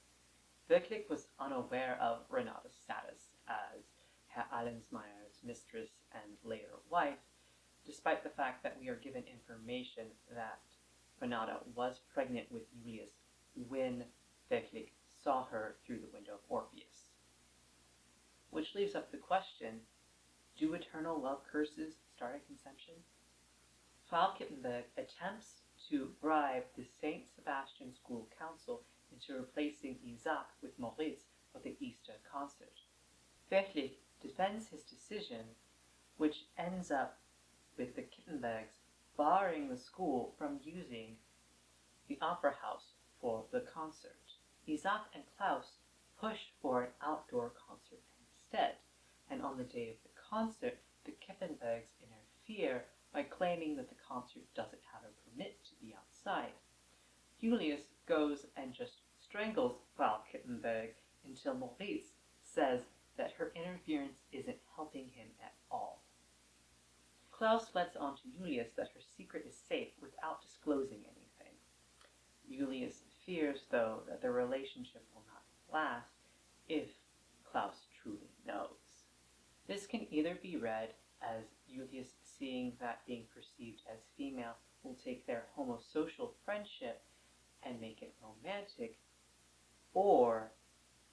Wirklich was unaware of Renata's status as Herr Allensmeyer's mistress and later wife, despite the fact that we are given information that Renata was pregnant with Julius when Wirklich saw her through the window of Orpheus. Which leaves up the question, do eternal love curses start at conception? Frau Kittenberg attempts to bribe the St. Sebastian School Council into replacing Isaac with Moritz for the Easter concert. Wirklich defends his decision, which ends up with the Kittenbergs barring the school from using the opera house for the concert. Isaac and Klaus push for an outdoor concert instead, and on the day of the concert, the Kittenbergs interfere by claiming that the concert doesn't have a permit to be outside. Julius goes and just strangles Frau Kittenberg until Moritz says that her interference isn't helping him at all. Klaus lets on to Julius that her secret is safe without disclosing anything. Julius fears, though, that the relationship will not last if Klaus truly knows. This can either be read as Julius seeing that being perceived as female will take their homosocial friendship and make it romantic, or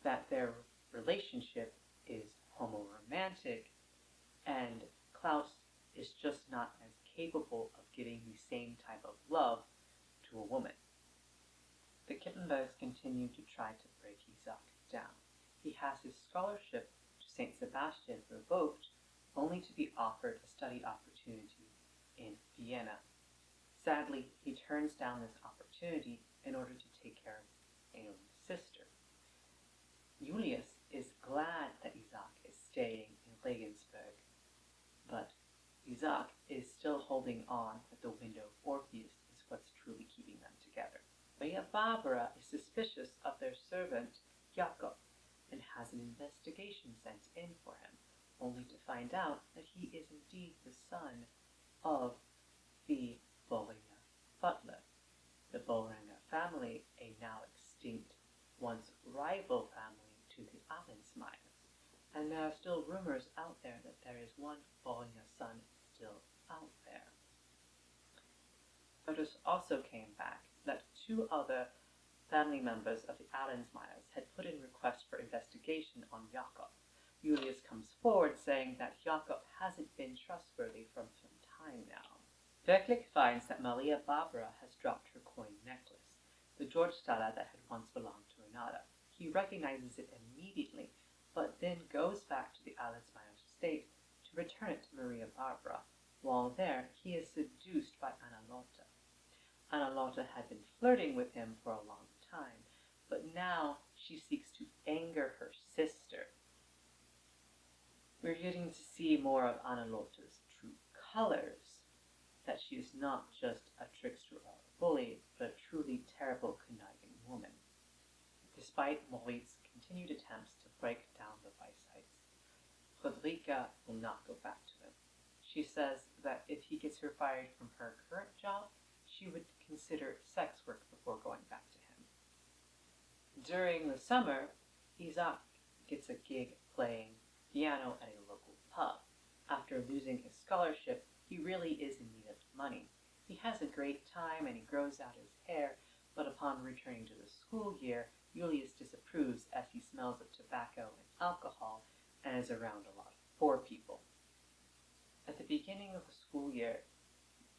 that their relationship is homoromantic and Klaus is just not as capable of giving the same type of love to a woman. The Kittenbergs continue to try to break Isaac down. He has his scholarship to St. Sebastian revoked, only to be offered a study opportunity in Vienna. Sadly, he turns down this opportunity in order to take care of his ailing sister. Julius is glad that Isaac is staying in Regensburg, but Isaac is still holding on that the window of Orpheus is what's truly keeping them together. Maria Barbara is suspicious of their servant Jakob and has an investigation sent in for him, only to find out that he is indeed the son of the Boehringer butler. The Boehringer family, a now extinct, once rival family to the Allensmeyers, and there are still rumors out there that there is one Boehringer son still out there. Notice also came back that two other family members of the Allensmeyers had put in requests for investigation on Jakob. Julius comes forward saying that Jakob hasn't been trustworthy for some time now. Wirklich finds that Maria Barbara has dropped her coin necklace, the Georgsthaler that had once belonged to Renata. He recognizes it immediately, but then goes back to the Allensmeyers estate to return it to Maria Barbara. While there, he is seduced by Anna Lotte. Anna Lotte had been flirting with him for a long time, but now she seeks to anger her sister. We're getting to see more of Anna Lotte's true colors, that she is not just a trickster or a bully, but a truly terrible, conniving woman. Despite Moritz's continued attempts to break down the Weisheits, Friederike will not go back to him. She says that if he gets her fired from her current job, she would consider sex work before going back to him. During the summer, Isaac gets a gig playing piano at a local pub. After losing his scholarship, he really is in need of money. He has a great time and he grows out his hair, but upon returning to the school year, Julius disapproves as he smells of tobacco and alcohol and is around a lot of poor people. At the beginning of the school year,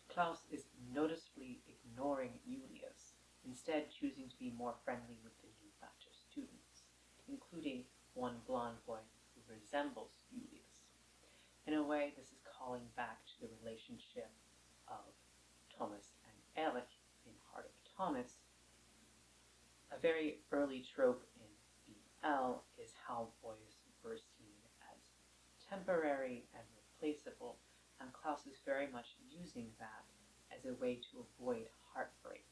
Klaus is noticeably ignoring Julius, instead choosing to be more friendly with the new batch of students, including one blonde boy who resembles Julius. In a way, this is calling back to the relationship of Thomas and Erich in Heart of Thomas. A very early trope in BL is how boys were seen as temporary and replaceable, and Klaus is very much using that as a way to avoid heartbreak,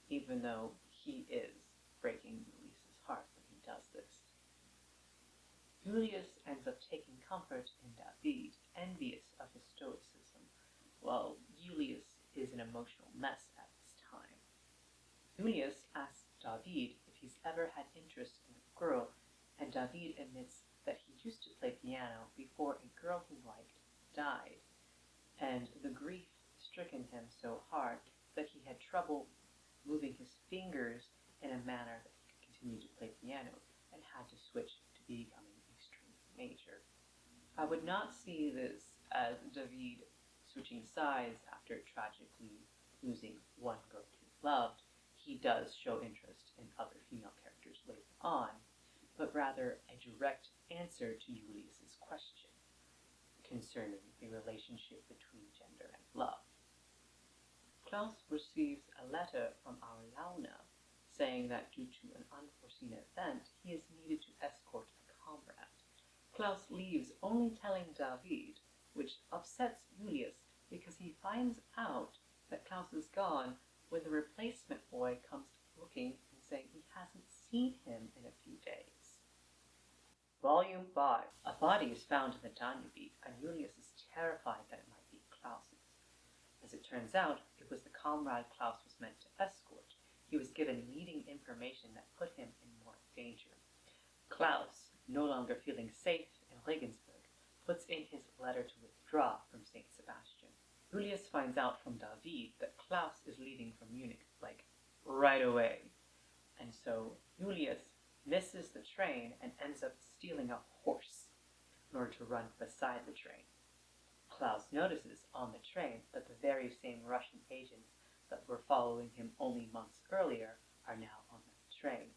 even though he is breaking Julius's Julius ends up taking comfort in David, envious of his stoicism, while Julius is an emotional mess at this time. Julius asks David if he's ever had interest in a girl, and David admits that he used to play piano before a girl he liked died, and the grief stricken him so hard that he had trouble moving his fingers in a manner that he could continue to play piano, and had to switch to becoming a string major. I would not see this as David switching sides after tragically losing one girl he loved. He does show interest in other female characters later on, but rather a direct answer to Julius's question concerning the relationship between gender and love. Klaus receives a letter from our Launa saying that due to an unforeseen event, he is needed to escort a comrade. Klaus leaves only telling David, which upsets Julius because he finds out that Klaus is gone when the replacement boy comes looking and saying he hasn't seen him in a few days. Volume 5. A body is found in the Danube, and Julius is terrified that it might be Klaus's. As it turns out, it was the comrade Klaus was meant to escort. He was given leading information that put him in more danger. Klaus, no longer feeling safe in Regensburg, puts in his letter to withdraw from St. Sebastian. Julius finds out from David that Klaus is leaving for Munich, right away. And so Julius misses the train and ends up stealing a horse in order to run beside the train. Klaus notices on the train that the very same Russian agents that were following him only months earlier are now on that train.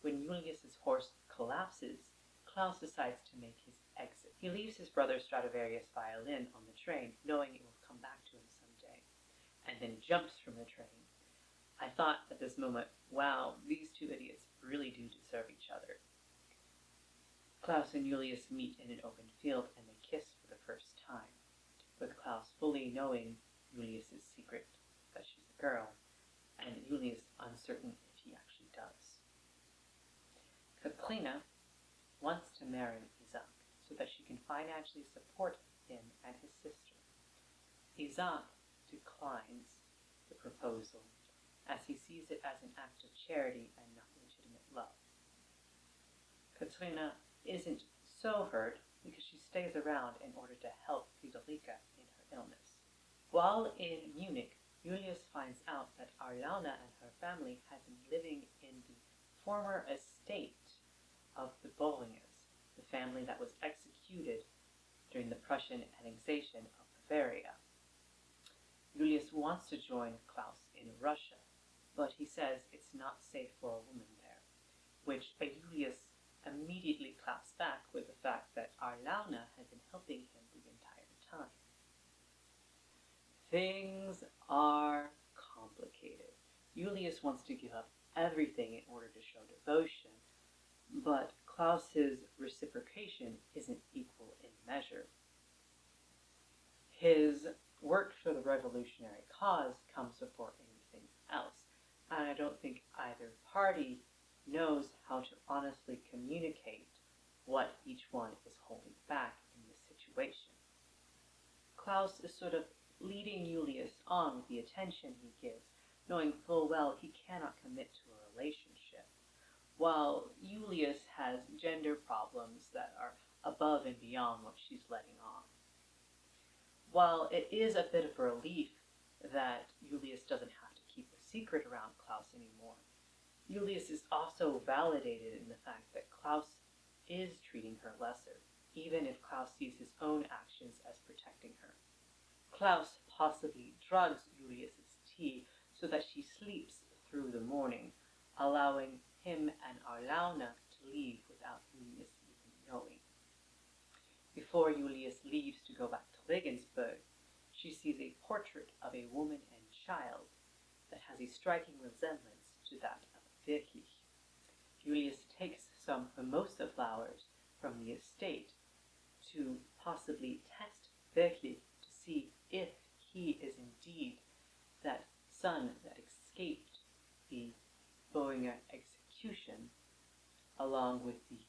When Julius's horse collapses, Klaus decides to make his exit. He leaves his brother's Stradivarius violin on the train, knowing it will come back to him someday, and then jumps from the train. I thought at this moment, wow, these two idiots really do deserve each other. Klaus and Julius meet in an open field and they kiss for the first time, with Klaus fully knowing Julius's secret that she's a girl, and Julius uncertain if he actually does. Katrina wants to marry Isaac so that she can financially support him and his sister. Isaac declines the proposal as he sees it as an act of charity and not legitimate love. Katrina isn't so hurt because she stays around in order to help Friederike in her illness. While in Munich, Julius finds out that Ariana and her family had been living in the former estate of the Bohringers, the family that was executed during the Prussian annexation of Bavaria. Julius wants to join Klaus in Russia, but he says it's not safe for a woman there, which Julius immediately claps back with the fact that Arlauna had been helping him the entire time. Things are complicated. Julius wants to give up everything in order to show devotion, but Klaus's reciprocation isn't equal in measure. His work for the revolutionary cause comes before anything else, and I don't think either party knows how to honestly communicate what each one is holding back in this situation. Klaus is sort of leading Julius on with the attention he gives, knowing full well he cannot commit to a relationship, while Julius has gender problems that are above and beyond what she's letting on. While it is a bit of a relief that Julius doesn't have to keep a secret around Klaus anymore, Julius is also validated in the fact that Klaus is treating her lesser, even if Klaus sees his own actions as protecting her. Klaus possibly drugs Julius's tea so that she sleeps through the morning, allowing him and Arlauna to leave without Julius even knowing. Before Julius leaves to go back to Regensburg, she sees a portrait of a woman and child that has a striking resemblance to that of Wirklich. Julius takes some mimosa flowers from the estate to possibly test Wirklich to see if he is indeed that son that escaped the Bohringer execution, along with the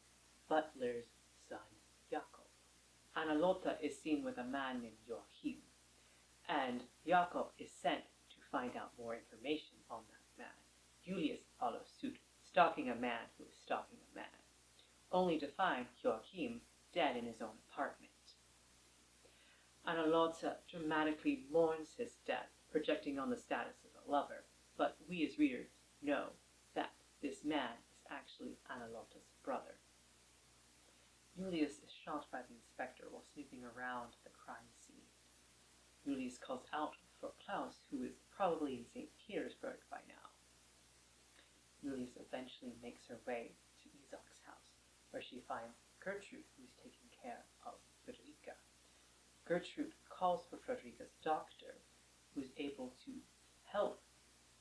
butler's son Lotta is seen with a man named Joachim, and Jakob is sent to find out more information on that man. Julius follows suit, stalking a man who is stalking a man, only to find Joachim dead in his own apartment. Lotta dramatically mourns his death, projecting on the status of a lover, but we as readers know that this man is actually Lotta's brother. Julius is shot by the inspector while snooping around the crime scene. Julius calls out for Klaus, who is probably in St. Petersburg by now. Julius eventually makes her way to Isaac's house, where she finds Gertrude, who is taking care of Frederica. Gertrude calls for Frederica's doctor, who is able to help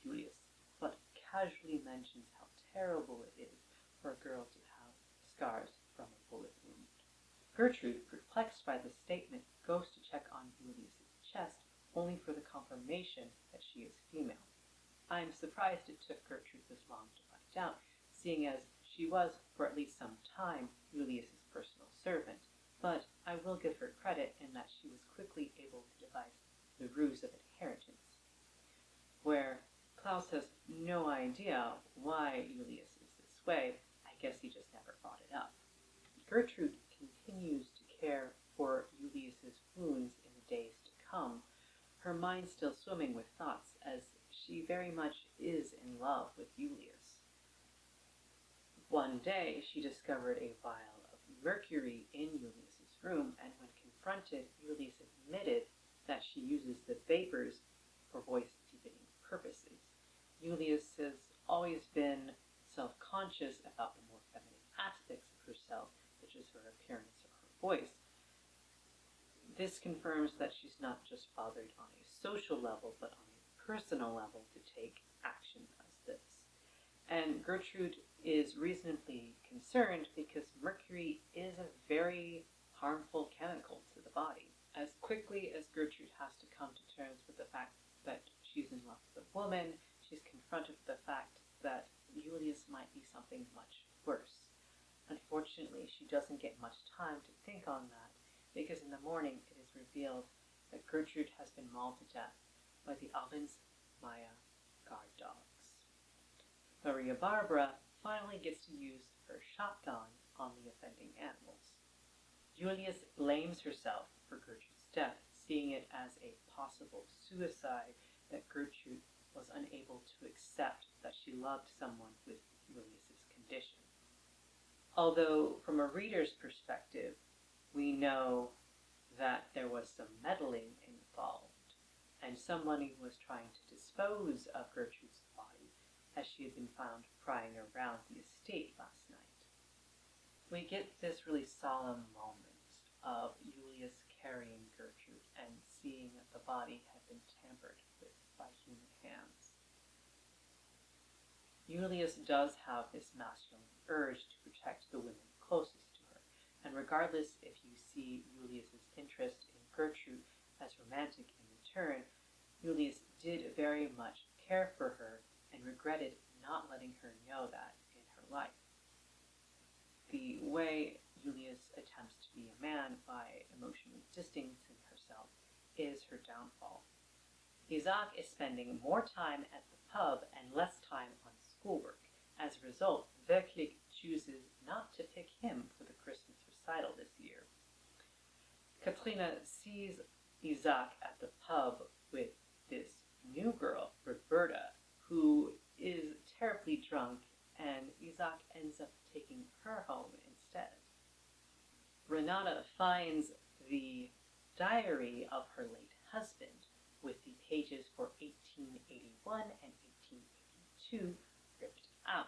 Julius, but casually mentions how terrible it is for a girl to have scars from a bullet wound. Gertrude, perplexed by the statement, goes to check on Julius's chest, only for the confirmation that she is female. I am surprised it took Gertrude this long to find out, seeing as she was, for at least some time, Julius's personal servant, but I will give her credit in that she was quickly able to devise the ruse of inheritance, where Klaus has no idea why Julius is this way. I guess he just never brought it up. Gertrude continues to care for Julius's wounds in the days to come, her mind still swimming with thoughts, as she very much is in love with Julius. One day, she discovered a vial of mercury in Julius's room, and when confronted, Julius admitted that she uses the vapors for voice-deepening purposes. Julius has always been self-conscious about the more feminine aspects of herself, such as her appearance or her voice. This confirms that she's not just bothered on a social level, but on a personal level to take action as this. And Gertrude is reasonably concerned because mercury is a very harmful chemical to the body. As quickly as Gertrude has to come to terms with the fact that she's in love with a woman, she's confronted with the fact that Julius might be something much worse. Unfortunately, she doesn't get much time to think on that, because in the morning it is revealed that Gertrude has been mauled to death by the Maya guard dogs. Maria Barbara finally gets to use her shotgun on the offending animals. Julius blames herself for Gertrude's death, seeing it as a possible suicide, that Gertrude was unable to accept that she loved someone with Julius's condition. Although, from a reader's perspective, we know that there was some meddling involved, and somebody was trying to dispose of Gertrude's body, as she had been found prying around the estate last night. We get this really solemn moment of Julius carrying Gertrude and seeing that the body had been tampered with by human hands. Julius does have this masculine urge to protect the women closest to her, and regardless if you see Julius's interest in Gertrude as romantic in return, Julius did very much care for her and regretted not letting her know that in her life. The way Julius attempts to be a man by emotionally distancing herself is her downfall. Isaac is spending more time at the pub and less time on schoolwork. As a result, Wirklich chooses not to pick him for the Christmas recital this year. Katrina sees Isaac at the pub with this new girl, Roberta, who is terribly drunk, and Isaac ends up taking her home instead. Renata finds the diary of her late husband, with the pages for 1881 and 1882 ripped out.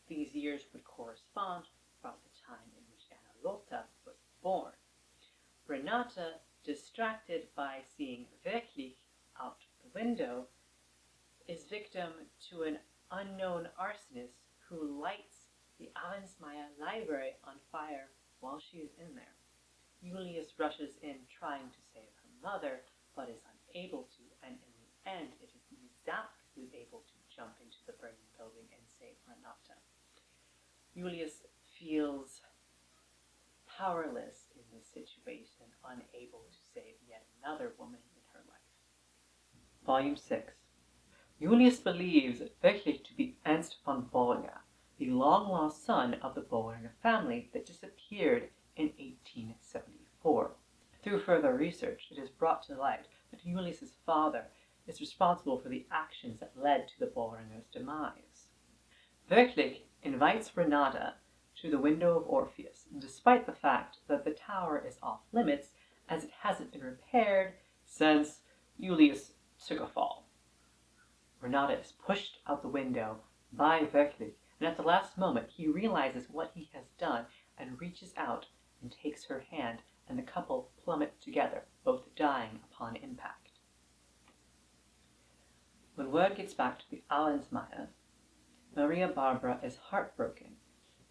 These years would correspond about the time in which Lotta was born. Renata, distracted by seeing Wirklich out the window, is victim to an unknown arsonist who lights the Maya library on fire while she is in there. Julius rushes in trying to save her mother, but is unable to, and in the end it is Isaac who is able to jump into the burning building and save Renata. Julius feels powerless in this situation. situation, unable to save yet another woman in her life. Volume 6. Julius believes Wirklich to be Ernst von Bohringer, the long-lost son of the Bohringer family that disappeared in 1874. Through further research, it is brought to light that Julius's father is responsible for the actions that led to the Bohringer's demise. Wirklich invites Renata to the window of Orpheus, despite the fact that the tower is off limits as it hasn't been repaired since Julius took a fall. Renata is pushed out the window by Wirklich, and at the last moment he realizes what he has done and reaches out and takes her hand, and the couple plummet together, both dying upon impact. When word gets back to the Allensmeyer, Maria Barbara is heartbroken.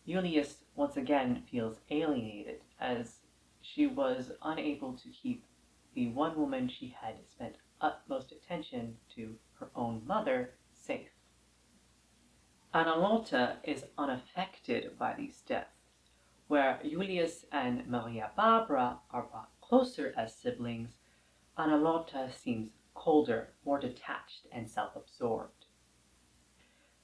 Julius once again feels alienated as she was unable to keep the one woman she had spent utmost attention to, her own mother, safe. Anna-Lotte is unaffected by these deaths, where Julius and Maria Barbara are brought closer as siblings. Anna-Lotte seems colder, more detached, and self-absorbed.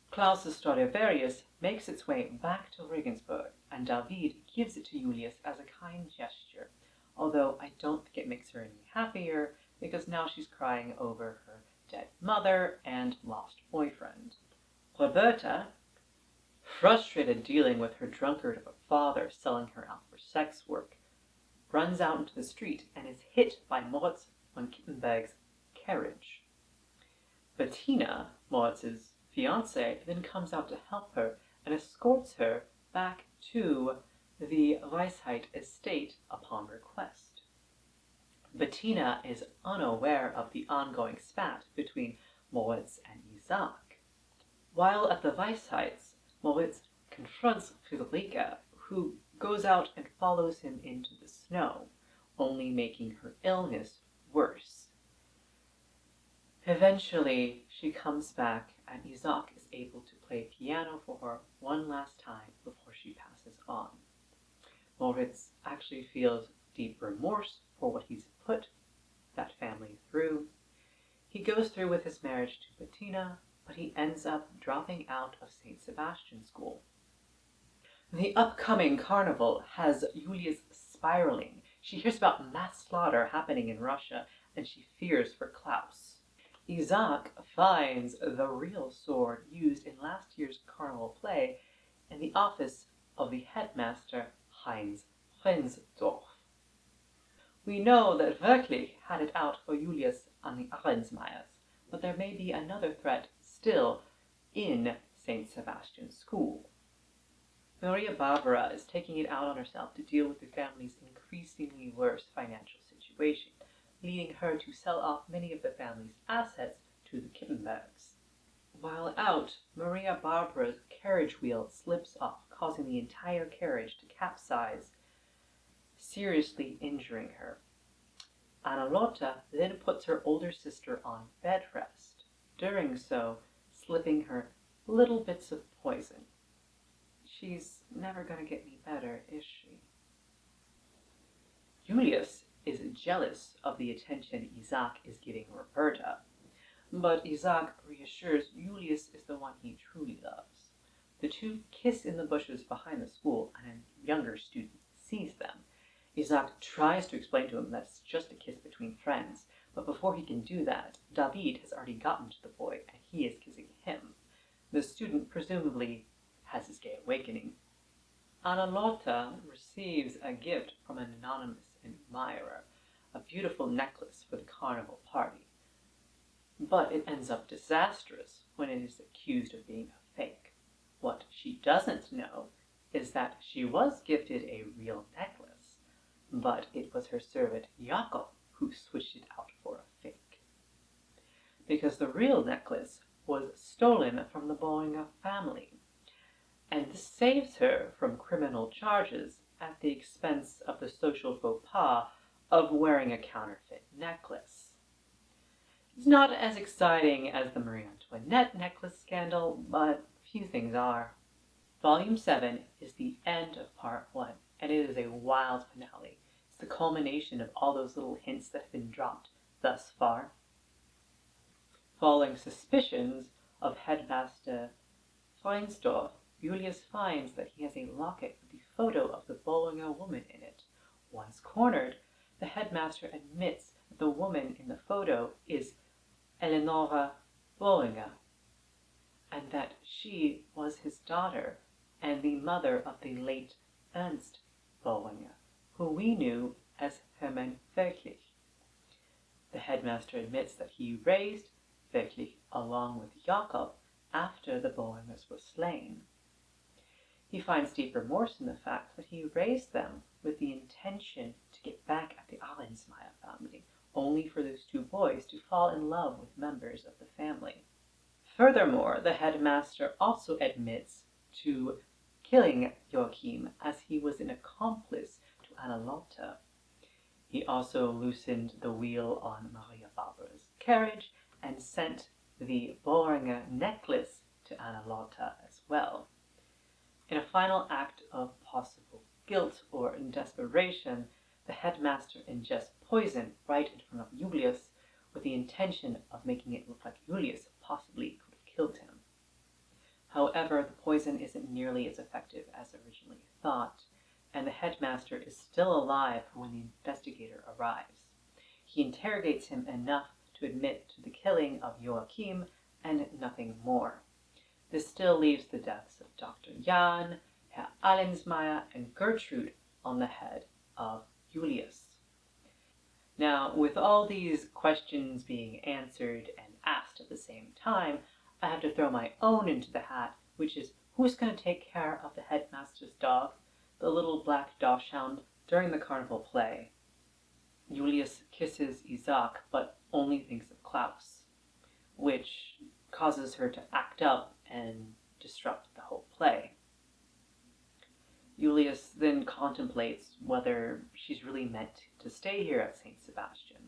Klaus' Stradivarius makes its way back to Regensburg, and David gives it to Julius as a kind gesture, although I don't think it makes her any happier, because now she's crying over her dead mother and lost boyfriend. Roberta, frustrated dealing with her drunkard of a father selling her out for sex work, runs out into the street and is hit by Moritz von Kittenberg's carriage. Bettina, Moritz's fiancée, then comes out to help her and escorts her back to the Weisheit estate upon request. Bettina is unaware of the ongoing spat between Moritz and Isaac. While at the Weisheits, Moritz confronts Friederike, who goes out and follows him into the snow, only making her illness worse. Eventually, she comes back and Isaac is able to play piano for her one last time before she passes on. Moritz actually feels deep remorse for what he's put that family through. He goes through with his marriage to Bettina, but he ends up dropping out of St. Sebastian's School. The upcoming carnival has Julius spiraling. She hears about mass slaughter happening in Russia, and she fears for Klaus. Isaac finds the real sword used in last year's carnival play in the office of the headmaster Heinz Frensdorf. We know that Wirklich had it out for Julius and the Allensmeyers, but there may be another threat still in St. Sebastian's School. Maria Barbara is taking it out on herself to deal with the family's increasingly worse financial situation, leading her to sell off many of the family's assets to the Kittenbergs. While out, Maria Barbara's carriage wheel slips off, causing the entire carriage to capsize, seriously injuring her. Anna-Lotte then puts her older sister on bed rest, doing so slipping her little bits of poison. She's never going to get any better, is she? Julius is jealous of the attention Isaac is giving Roberta, but Isaac reassures Julius is the one he truly loves. The two kiss in the bushes behind the school, and a younger student sees them. Isaac tries to explain to him that it's just a kiss between friends, but before he can do that, David has already gotten to the boy, and he is kissing him. The student presumably has his gay awakening. Anna-Lotte receives a gift from an anonymous admirer, a beautiful necklace for the carnival party. But it ends up disastrous when it is accused of being a fake. What she doesn't know is that she was gifted a real necklace, but it was her servant Jakob who switched it out for a fake. Because the real necklace was stolen from the Bohringer family, and this saves her from criminal charges at the expense of the social faux pas of wearing a counterfeit necklace. It's not as exciting as the Marie Antoinette necklace scandal, but few things are. Volume 7 is the end of Part 1, and it is a wild finale. It's the culmination of all those little hints that have been dropped thus far. Following suspicions of Headmaster Feinsdorf, Julius finds that he has a locket with the photo of the Bollinger woman in it. Once cornered, the headmaster admits that the woman in the photo is Eleonora Bollinger, and that she was his daughter and the mother of the late Ernst Bollinger, who we knew as Hermann Wirklich. The headmaster admits that he raised Wirklich along with Jakob after the Bollingers were slain. He finds deep remorse in the fact that he raised them with the intention to get back at the Allensmeyer family, only for those two boys to fall in love with members of the family. Furthermore, the headmaster also admits to killing Joachim, as he was an accomplice to Anna-Lotte. He also loosened the wheel on Maria Barbara's carriage and sent the Bollinger necklace to Anna-Lotte as well. In a final act of possible guilt or desperation, the headmaster ingests poison right in front of Julius with the intention of making it look like Julius possibly could have killed him. However, the poison isn't nearly as effective as originally thought, and the headmaster is still alive when the investigator arrives. He interrogates him enough to admit to the killing of Joachim and nothing more. This still leaves the deaths of Dr. Jahn, Herr Allensmeyer, and Gertrude on the head of Julius. Now, with all these questions being answered and asked at the same time, I have to throw my own into the hat, which is, who's going to take care of the headmaster's dog, the little black dachshund, during the carnival play? Julius kisses Isaac, but only thinks of Klaus, which causes her to act up and disrupt the whole play. Julius then contemplates whether she's really meant to stay here at St. Sebastian,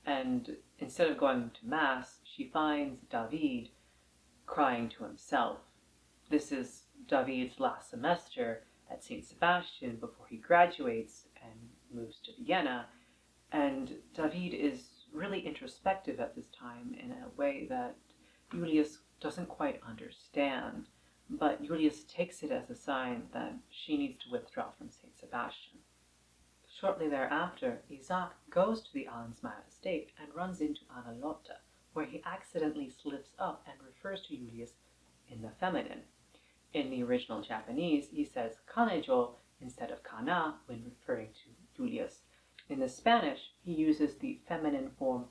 and instead of going to Mass, she finds David crying to himself. This is David's last semester at St. Sebastian before he graduates and moves to Vienna, and David is really introspective at this time in a way that Julius doesn't quite understand, but Julius takes it as a sign that she needs to withdraw from St. Sebastian. Shortly thereafter, Isaac goes to the Allensmeyer estate and runs into Anna-Lotte, where he accidentally slips up and refers to Julius in the feminine. In the original Japanese, he says kanejo instead of kana when referring to Julius. In the Spanish, he uses the feminine form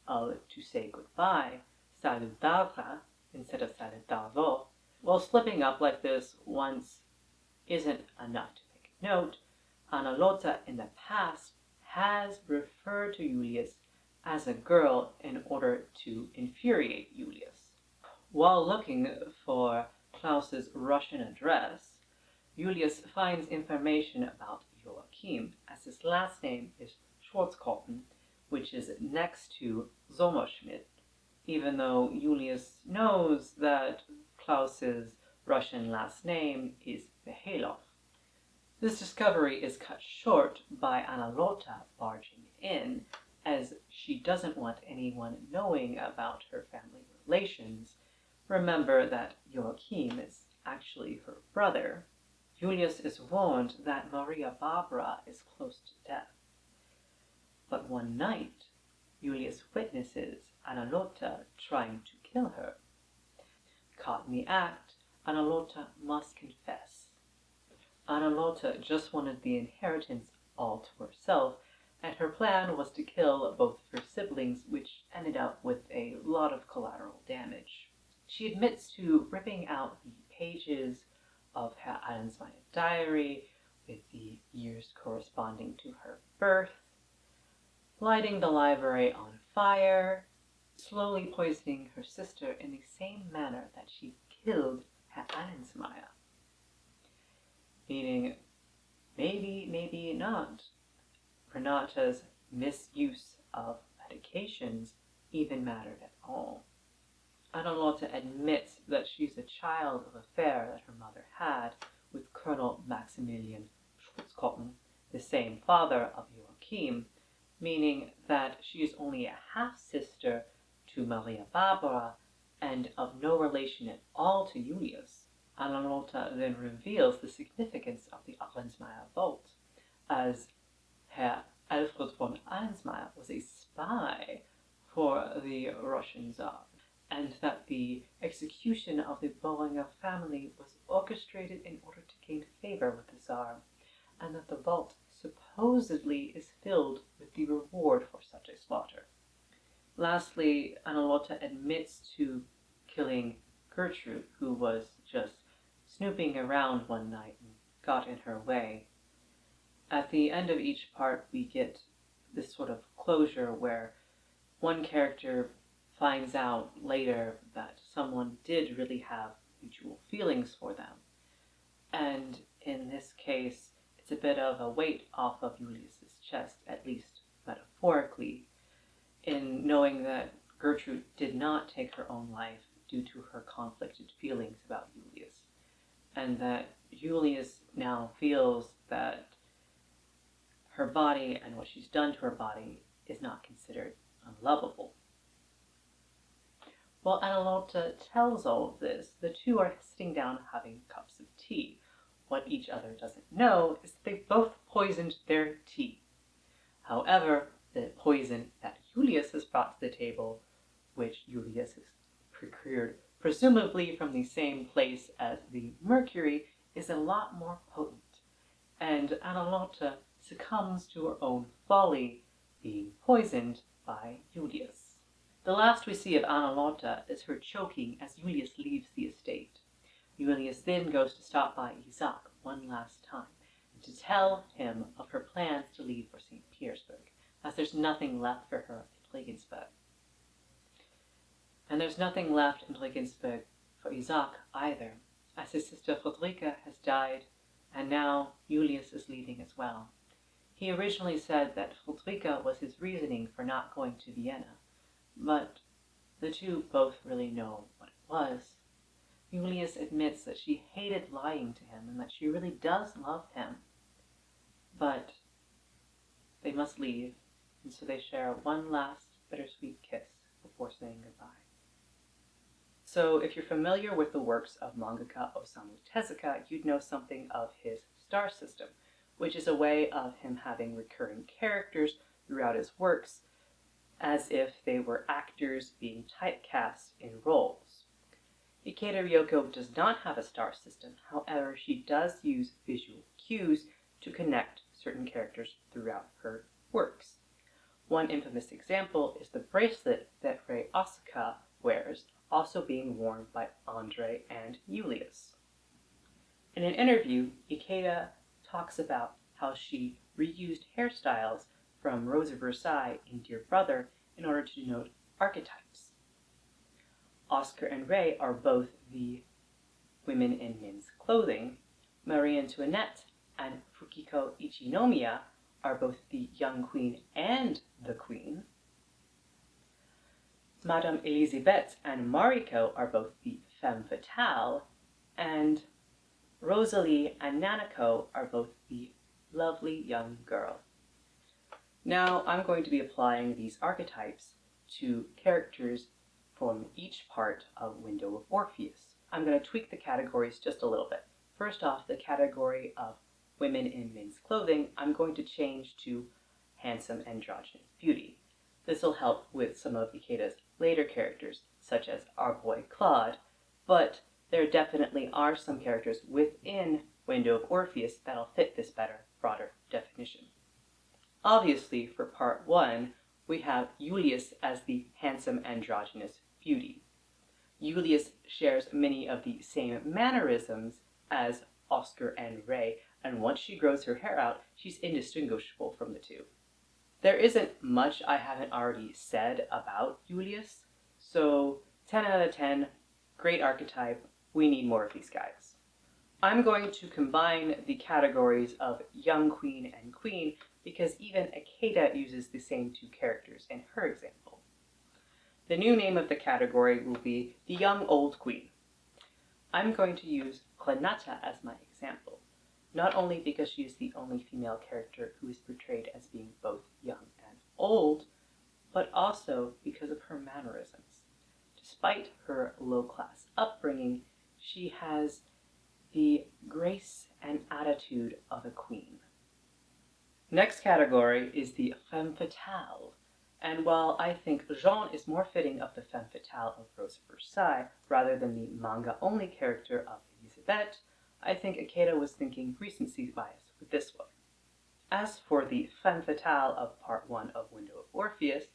of to say goodbye, saludar, instead of saludado. While slipping up like this once isn't enough to make a note, Anna-Lotte in the past has referred to Julius as a girl in order to infuriate Julius. While looking for Klaus's Russian address, Julius finds information about Joachim, as his last name is Schwarzkoppen, which is next to Sommerschmidt, even though Julius knows that Klaus's Russian last name is Mihailov. This discovery is cut short by Anna-Lotte barging in, as she doesn't want anyone knowing about her family relations. Remember that Joachim is actually her brother. Julius is warned that Maria Barbara is close to death. But one night, Julius witnesses Anna-Lotte trying to kill her. Caught in the act, Anna-Lotte must confess. Anna-Lotte just wanted the inheritance all to herself, and her plan was to kill both of her siblings, which ended up with a lot of collateral damage. She admits to ripping out the pages of Herr Allensmeyer's diary with the years corresponding to her birth, lighting the library on fire, slowly poisoning her sister in the same manner that she killed Herr Allensmeyer. Meaning, maybe not, Renata's misuse of medications even mattered at all. Anna-Lotte admits that she's a child of affair that her mother had with Colonel Maximilian Schwarzkoppen, the same father of Joachim, meaning that she is only a half-sister to Maria Barbara and of no relation at all to Julius. Anna-Lotte then reveals the significance of the Arnsmeyer vault, as Herr Alfred von Arnsmeyer was a spy for the Russian Tsar, and that the execution of the Boehringer family was orchestrated in order to gain favor with the Tsar, and that the vault supposedly is filled with the reward for such a slaughter. Lastly, Anna-Lotte admits to killing Gertrude, who was just snooping around one night and got in her way. At the end of each part, we get this sort of closure where one character finds out later that someone did really have mutual feelings for them. And in this case, it's a bit of a weight off of Julius's chest, at least metaphorically, in knowing that Gertrude did not take her own life due to her conflicted feelings about Julius, and that Julius now feels that her body and what she's done to her body is not considered unlovable. While Anna-Lotte tells all of this, the two are sitting down having cups of tea. What each other doesn't know is that they both poisoned their tea. However, the poison that Julius has brought to the table, which Julius has procured presumably from the same place as the mercury, is a lot more potent, and Anna-Lotte succumbs to her own folly, being poisoned by Julius. The last we see of Anna-Lotte is her choking as Julius leaves the estate. Julius then goes to stop by Isaac one last time, and to tell him of her plans to leave for St. Petersburg, as there's nothing left for her in Regensburg. And there's nothing left in Regensburg for Isaac either, as his sister Friederike has died, and now Julius is leaving as well. He originally said that Friederike was his reasoning for not going to Vienna, but the two both really know what it was. Julius admits that she hated lying to him and that she really does love him, but they must leave, and so they share one last bittersweet kiss before saying goodbye. So if you're familiar with the works of mangaka Osamu Tezuka, you'd know something of his star system, which is a way of him having recurring characters throughout his works, as if they were actors being typecast in roles. Ikeda Riyoko does not have a star system, however she does use visual cues to connect certain characters throughout her works. One infamous example is the bracelet that Rei Asuka wears, also being worn by Andre and Julius. In an interview, Ikeda talks about how she reused hairstyles from Rose of Versailles in Dear Brother in order to denote archetypes. Oscar and Rei are both the women in men's clothing. Marie Antoinette and Fukiko Ichinomiya are both the young queen and the queen. Madame Elisabeth and Mariko are both the femme fatale, and Rosalie and Nanako are both the lovely young girl. Now I'm going to be applying these archetypes to characters from each part of Window of Orpheus. I'm going to tweak the categories just a little bit. First off, the category of women in men's clothing, I'm going to change to handsome androgynous beauty. This will help with some of Ikeda's later characters, such as our boy Claude, but there definitely are some characters within Window of Orpheus that'll fit this better, broader definition. Obviously, for part 1, we have Julius as the handsome androgynous beauty. Julius shares many of the same mannerisms as Oscar and Rei, and once she grows her hair out, she's indistinguishable from the two. There isn't much I haven't already said about Julius, so 10 out of 10, great archetype, we need more of these guys. I'm going to combine the categories of young queen and queen because even Ikeda uses the same two characters in her example. The new name of the category will be the young old queen. I'm going to use Renata as my example. not only because she is the only female character who is portrayed as being both young and old, but also because of her mannerisms. Despite her low-class upbringing, she has the grace and attitude of a queen. Next category is the femme fatale. And while I think Jean is more fitting of the femme fatale of Rose of Versailles rather than the manga-only character of Elisabeth, I think Ikeda was thinking recency bias with this one. As for the femme fatale of part 1 of Window of Orpheus,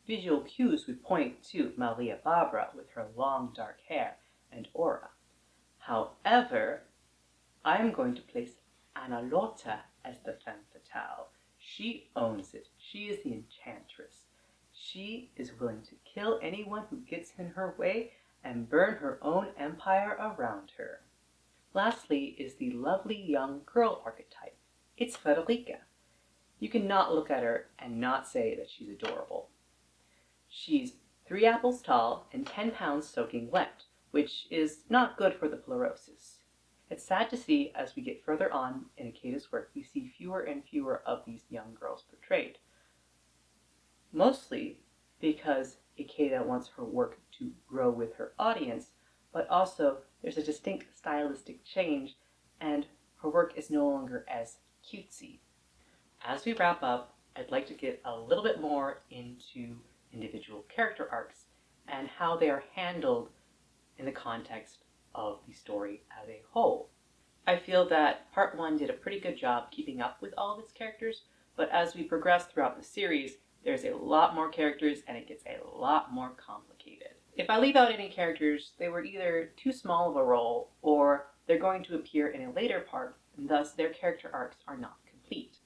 visual cues would point to Maria Barbara with her long dark hair and aura. However, I am going to place Anna Lotta as the femme fatale. She owns it. She is the enchantress. She is willing to kill anyone who gets in her way and burn her own empire around her. Lastly is the lovely young girl archetype. It's Frederica. You cannot look at her and not say that she's adorable. She's 3 apples tall and 10 pounds soaking wet, which is not good for the fluorosis. It's sad to see as we get further on in Ikeda's work, we see fewer and fewer of these young girls portrayed. Mostly because Ikeda wants her work to grow with her audience, but also there's a distinct stylistic change and her work is no longer as cutesy. As we wrap up, I'd like to get a little bit more into individual character arcs and how they are handled in the context of the story as a whole. I feel that part 1 did a pretty good job keeping up with all of its characters, but as we progress throughout the series, there's a lot more characters and it gets a lot more complicated. If I leave out any characters, they were either too small of a role or they're going to appear in a later part, and thus their character arcs are not complete.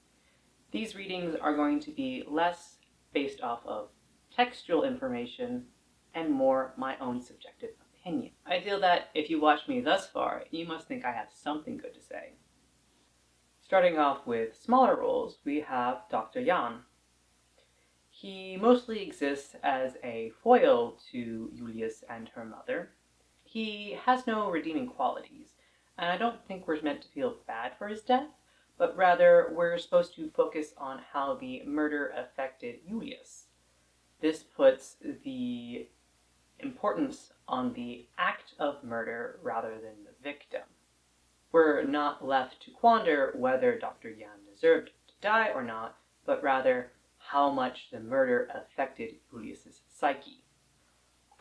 These readings are going to be less based off of textual information and more my own subjective opinion. I feel that if you watch me thus far, you must think I have something good to say. Starting off with smaller roles, we have Dr. Jan. He mostly exists as a foil to Julius and her mother. He has no redeeming qualities, and I don't think we're meant to feel bad for his death, but rather we're supposed to focus on how the murder affected Julius. This puts the importance on the act of murder rather than the victim. We're not left to quander whether Dr. Jan deserved to die or not, but rather how much the murder affected Julius's psyche.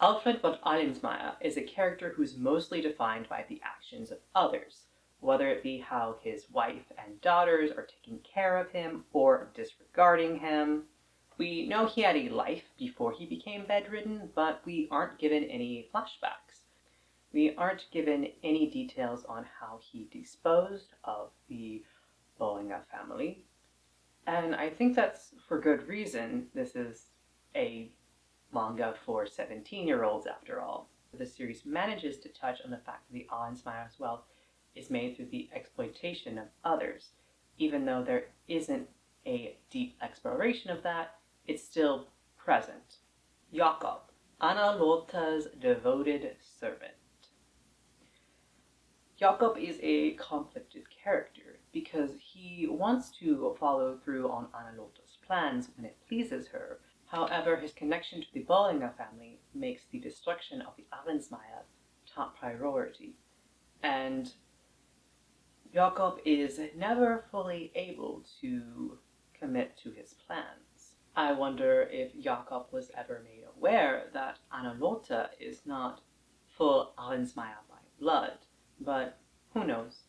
Alfred von Allensmeyer is a character who's mostly defined by the actions of others, whether it be how his wife and daughters are taking care of him or disregarding him. We know he had a life before he became bedridden, but we aren't given any flashbacks. We aren't given any details on how he disposed of the Bollinger family. And I think that's for good reason. This is a manga for 17-year-olds after all. The series manages to touch on the fact that the Allensmeyer's wealth is made through the exploitation of others. Even though there isn't a deep exploration of that, it's still present. Jakob, Anna Lotta's devoted servant. Jakob is a conflicted character because he wants to follow through on Anna Lotta's plans when it pleases her. However, his connection to the Bollinger family makes the destruction of the Allensmeyer top priority, and Jakob is never fully able to commit to his plans. I wonder if Jakob was ever made aware that Anna Lotta is not full Allensmeyer by blood, but who knows?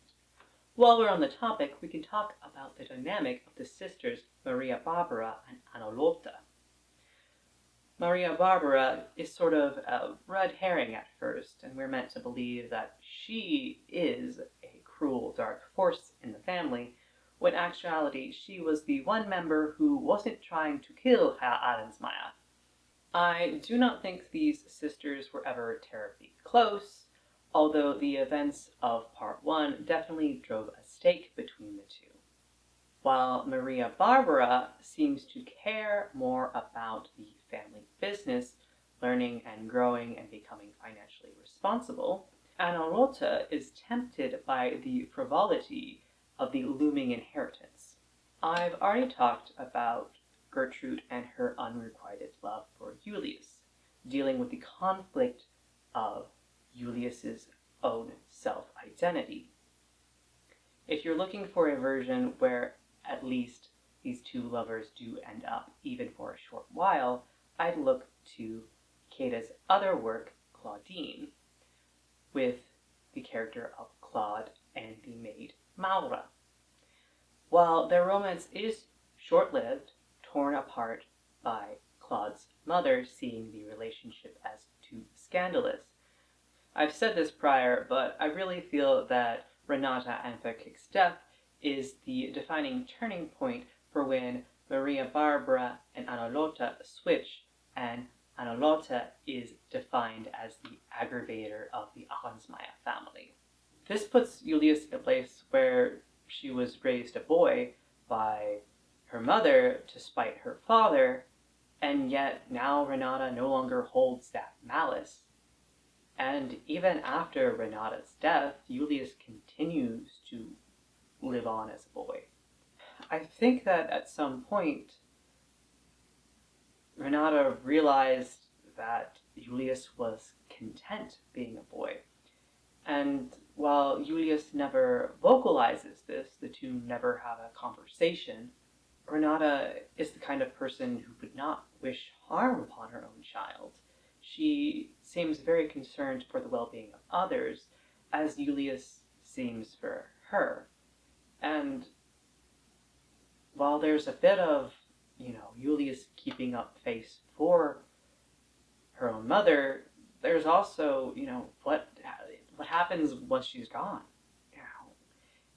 While we're on the topic, we can talk about the dynamic of the sisters Maria Barbara and Anna Lotta. Maria Barbara is sort of a red herring at first, and we're meant to believe that she is a cruel, dark force in the family, when in actuality she was the one member who wasn't trying to kill Herr Allensmeyer. I do not think these sisters were ever terribly close, although the events of part 1 definitely drove a stake between the two. While Maria Barbara seems to care more about the family business, learning and growing and becoming financially responsible, Anna Lotta is tempted by the frivolity of the looming inheritance. I've already talked about Gertrude and her unrequited love for Julius, dealing with the conflict of Julius's own self-identity. If you're looking for a version where at least these two lovers do end up, even for a short while, I'd look to Ikeda's other work, Claudine, with the character of Claude and the maid Maura. While their romance is short-lived, torn apart by Claude's mother seeing the relationship as too scandalous. I've said this prior, but I really feel that Renata and Verklich's death is the defining turning point for when Maria Barbara and Anna-Lotta switch, and Anna-Lotta is defined as the aggravator of the Arnsmeyer family. This puts Julius in a place where she was raised a boy by her mother to spite her father, and yet now Renata no longer holds that malice. And even after Renata's death, Julius continues to live on as a boy. I think that at some point, Renata realized that Julius was content being a boy. And while Julius never vocalizes this, the two never have a conversation, Renata is the kind of person who would not wish harm upon her own child. She seems very concerned for the well-being of others, as Julius seems for her. And while there's a bit of, Julius keeping up face for her own mother, there's also, what happens once she's gone?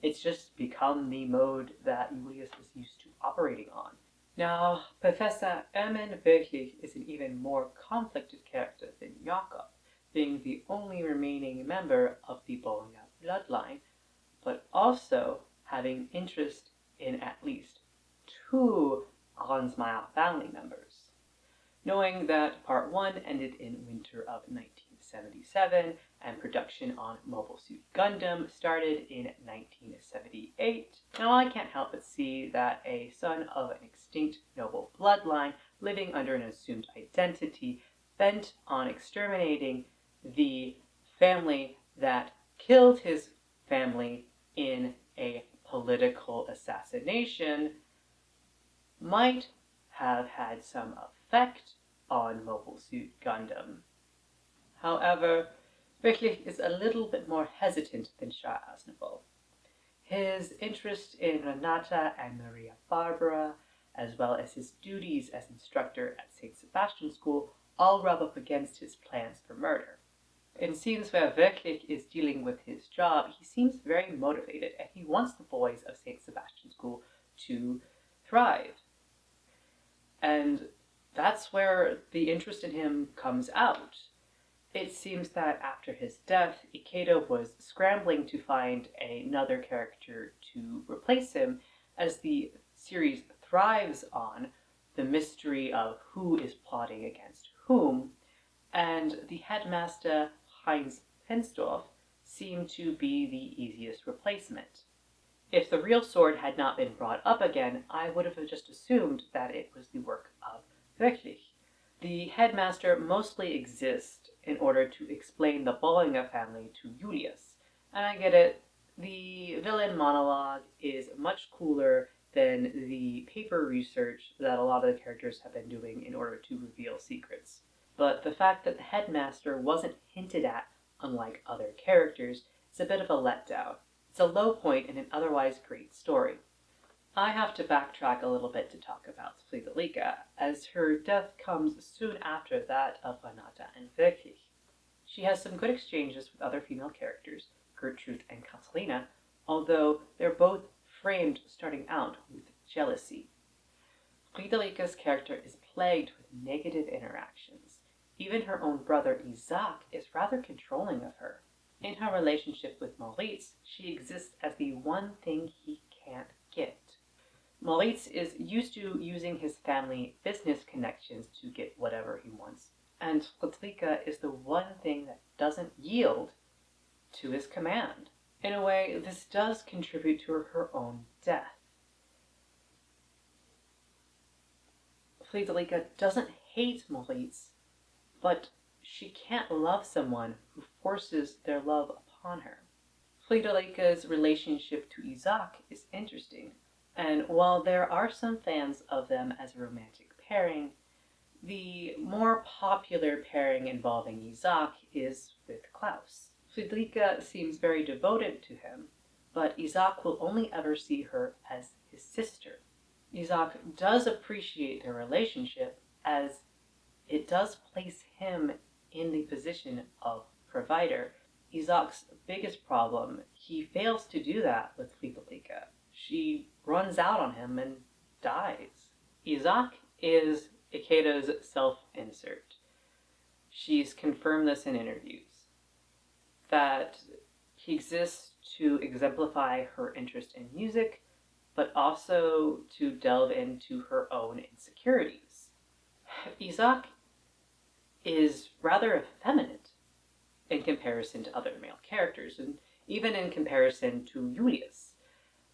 It's just become the mode that Julius is used to operating on. Now, Professor Erman Wirklich is an even more conflicted character than Jakob, being the only remaining member of the Bollinger bloodline, but also having interest in at least two Arnsmeyer family members. Knowing that Part 1 ended in winter of 1977 and production on Mobile Suit Gundam started in 1978, now I can't help but see that a son of an extinct noble bloodline living under an assumed identity bent on exterminating the family that killed his family in a political assassination might have had some effect on Mobile Suit Gundam. However, Wirklich is a little bit more hesitant than Shah Aznavour. His interest in Renata and Maria Barbara, as well as his duties as instructor at St. Sebastian School, all rub up against his plans for murder. In scenes where Wirklich is dealing with his job, he seems very motivated and he wants the boys of St. Sebastian School to thrive. And that's where the interest in him comes out. It seems that after his death, Ikeda was scrambling to find another character to replace him, as the series thrives on the mystery of who is plotting against whom, and the headmaster, Heinz Pensdorf, seemed to be the easiest replacement. If the real sword had not been brought up again, I would have just assumed that it was the work of Wirklich. The headmaster mostly exists in order to explain the Bollinger family to Julius. And I get it, the villain monologue is much cooler than the paper research that a lot of the characters have been doing in order to reveal secrets. But the fact that the headmaster wasn't hinted at, unlike other characters, is a bit of a letdown. It's a low point in an otherwise great story. I have to backtrack a little bit to talk about Friederike, as her death comes soon after that of Renata and Wirklich. She has some good exchanges with other female characters, Gertrude and Catalina, although they're both framed starting out with jealousy. Friederike's character is plagued with negative interactions. Even her own brother Isaac is rather controlling of her. In her relationship with Moritz, she exists as the one thing he can't get. Moritz is used to using his family business connections to get whatever he wants, and Friederike is the one thing that doesn't yield to his command. In a way, this does contribute to her own death. Friederike doesn't hate Moritz, but she can't love someone who forces their love upon her. Friederike's relationship to Isaac is interesting, and while there are some fans of them as a romantic pairing, the more popular pairing involving Isaac is with Klaus. Friederike seems very devoted to him, but Isaac will only ever see her as his sister. Isaac does appreciate their relationship, as it does place him in the position of provider. Isaac's biggest problem, he fails to do that with Friederike. She runs out on him and dies. Isaac is Ikeda's self-insert. She's confirmed this in interviews, that he exists to exemplify her interest in music, but also to delve into her own insecurities. Isaac is rather effeminate in comparison to other male characters, and even in comparison to Julius.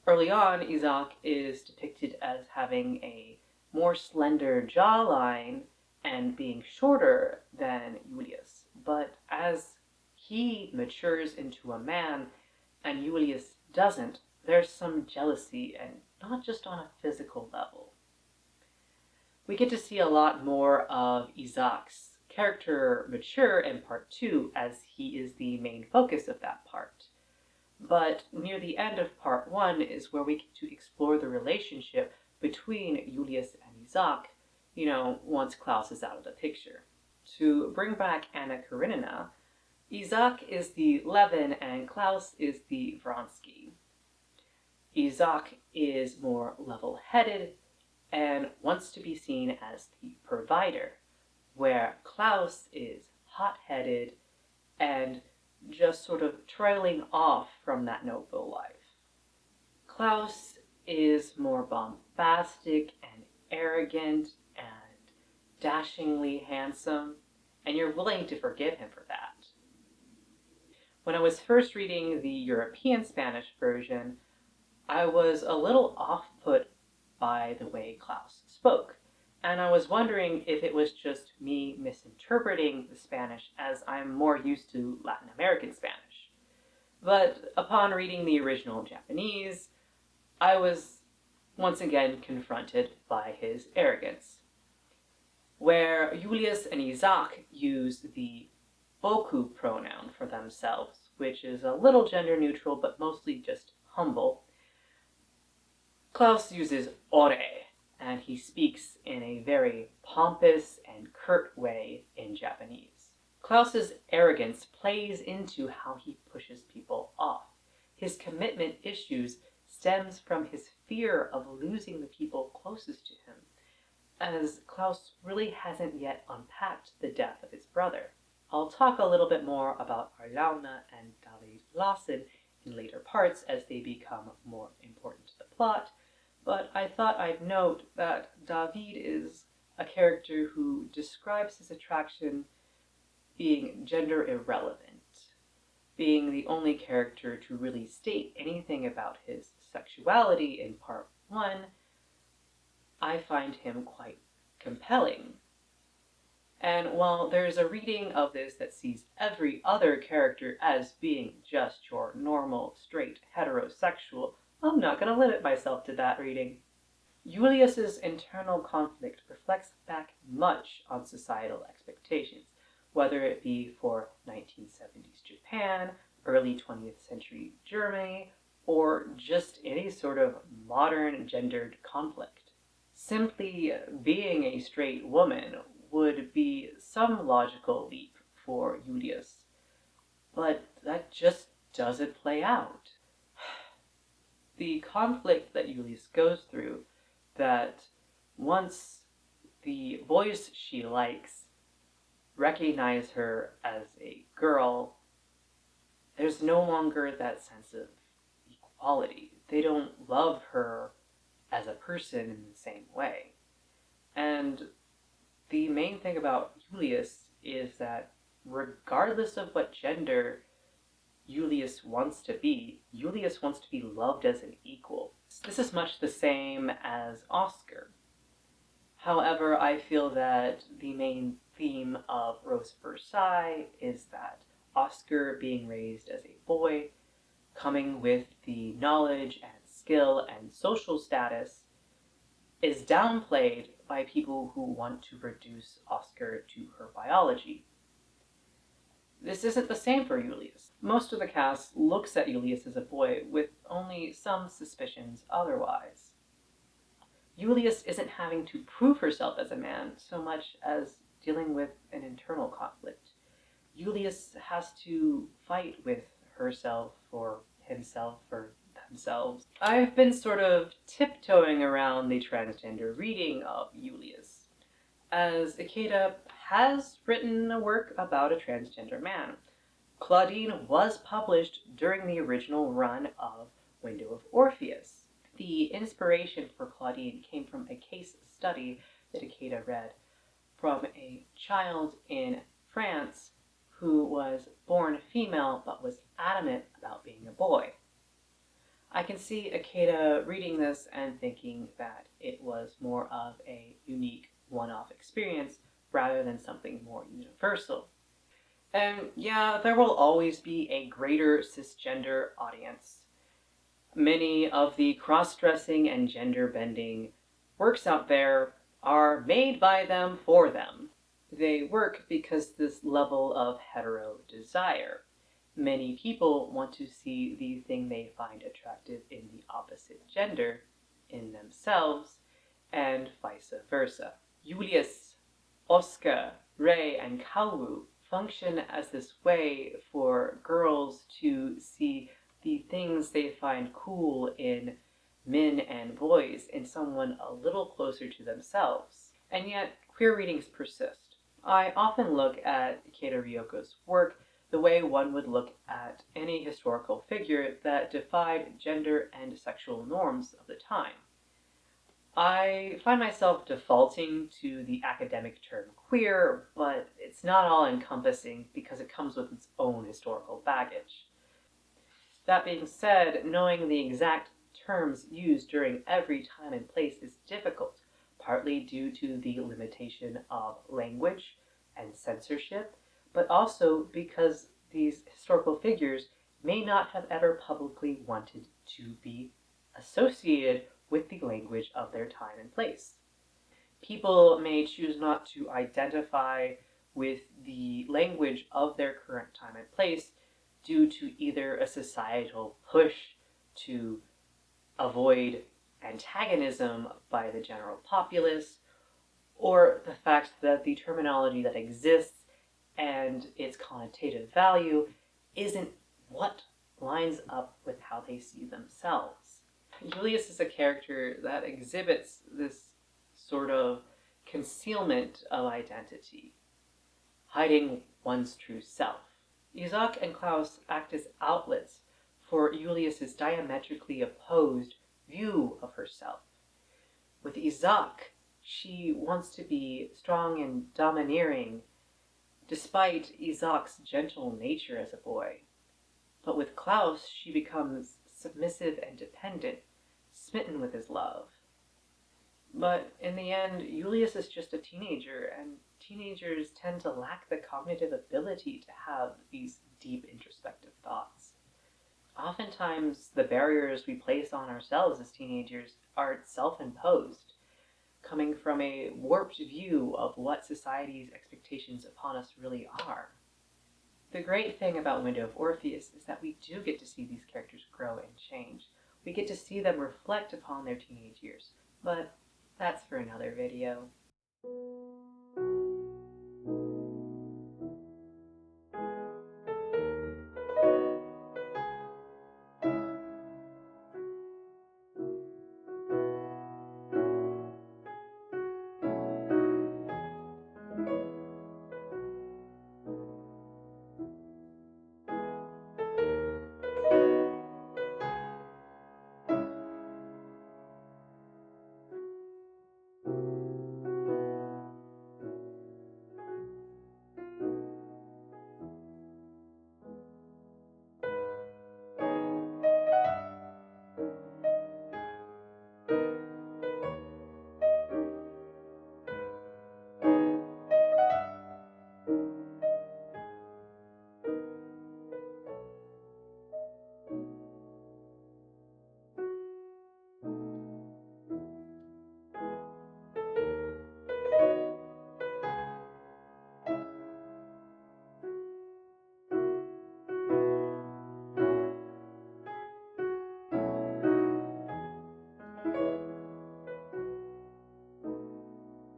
Early on, Isaac is depicted as having a more slender jawline and being shorter than Julius. But as he matures into a man and Julius doesn't, there's some jealousy, and not just on a physical level. We get to see a lot more of Isaac's character mature in part 2, as he is the main focus of that part. But near the end of part 1 is where we get to explore the relationship between Julius and Isaac, once Klaus is out of the picture. To bring back Anna Karenina, Isaac is the Levin and Klaus is the Vronsky. Isaac is more level-headed and wants to be seen as the provider, where Klaus is hot-headed and just sort of trailing off from that noble life. Klaus is more bombastic and arrogant and dashingly handsome, and you're willing to forgive him for that. When I was first reading the European Spanish version, I was a little off-put by the way Klaus spoke, and I was wondering if it was just me misinterpreting the Spanish, as I'm more used to Latin American Spanish. But upon reading the original Japanese, I was once again confronted by his arrogance. Where Julius and Isaac use the boku pronoun for themselves, which is a little gender neutral but mostly just humble, Klaus uses ore, and he speaks in a very pompous and curt way in Japanese. Klaus's arrogance plays into how he pushes people off. His commitment issues stems from his fear of losing the people closest to him, as Klaus really hasn't yet unpacked the death of his brother. I'll talk a little bit more about Arlauna and David Lawson in later parts as they become more important to the plot, but I thought I'd note that David is a character who describes his attraction being gender irrelevant, being the only character to really state anything about his sexuality in part 1. I find him quite compelling. And while there's a reading of this that sees every other character as being just your normal, straight, heterosexual, I'm not going to limit myself to that reading. Julius's internal conflict reflects back much on societal expectations, whether it be for 1970s Japan, early 20th century Germany, or just any sort of modern gendered conflict. Simply being a straight woman would be some logical leap for Julius, but that just doesn't play out. The conflict that Julius goes through, that once the boys she likes recognize her as a girl, there's no longer that sense of equality. They don't love her as a person in the same way. And the main thing about Julius is that regardless of what gender Julius wants to be. Julius wants to be loved as an equal. This is much the same as Oscar. However, I feel that the main theme of Rose of Versailles is that Oscar, being raised as a boy, coming with the knowledge and skill and social status, is downplayed by people who want to reduce Oscar to her biology. This isn't the same for Julius. Most of the cast looks at Julius as a boy with only some suspicions otherwise. Julius isn't having to prove herself as a man so much as dealing with an internal conflict. Julius has to fight with herself or himself or themselves. I've been sort of tiptoeing around the transgender reading of Julius, as Ikeda has written a work about a transgender man. Claudine was published during the original run of Window of Orpheus. The inspiration for Claudine came from a case study that Ikeda read from a child in France who was born female but was adamant about being a boy. I can see Ikeda reading this and thinking that it was more of a unique one-off experience rather than something more universal. And yeah, there will always be a greater cisgender audience. Many of the cross-dressing and gender-bending works out there are made by them for them. They work because this level of hetero desire. Many people want to see the thing they find attractive in the opposite gender in themselves, and vice versa. Julius, Oscar, Rei, and Kaoru function as this way for girls to see the things they find cool in men and boys in someone a little closer to themselves. And yet, queer readings persist. I often look at Ikeda Ryoko's work the way one would look at any historical figure that defied gender and sexual norms of the time. I find myself defaulting to the academic term queer, but it's not all-encompassing because it comes with its own historical baggage. That being said, knowing the exact terms used during every time and place is difficult, partly due to the limitation of language and censorship, but also because these historical figures may not have ever publicly wanted to be associated with the language of their time and place. People may choose not to identify with the language of their current time and place due to either a societal push to avoid antagonism by the general populace, or the fact that the terminology that exists and its connotative value isn't what lines up with how they see themselves. Julius is a character that exhibits this sort of concealment of identity, hiding one's true self. Isaac and Klaus act as outlets for Julius's diametrically opposed view of herself. With Isaac, she wants to be strong and domineering, despite Isaac's gentle nature as a boy. But with Klaus, she becomes submissive and dependent, smitten with his love. But in the end, Julius is just a teenager, and teenagers tend to lack the cognitive ability to have these deep introspective thoughts. Oftentimes, the barriers we place on ourselves as teenagers are self-imposed, coming from a warped view of what society's expectations upon us really are. The great thing about Window of Orpheus is that we do get to see these characters grow and change. We get to see them reflect upon their teenage years, but that's for another video.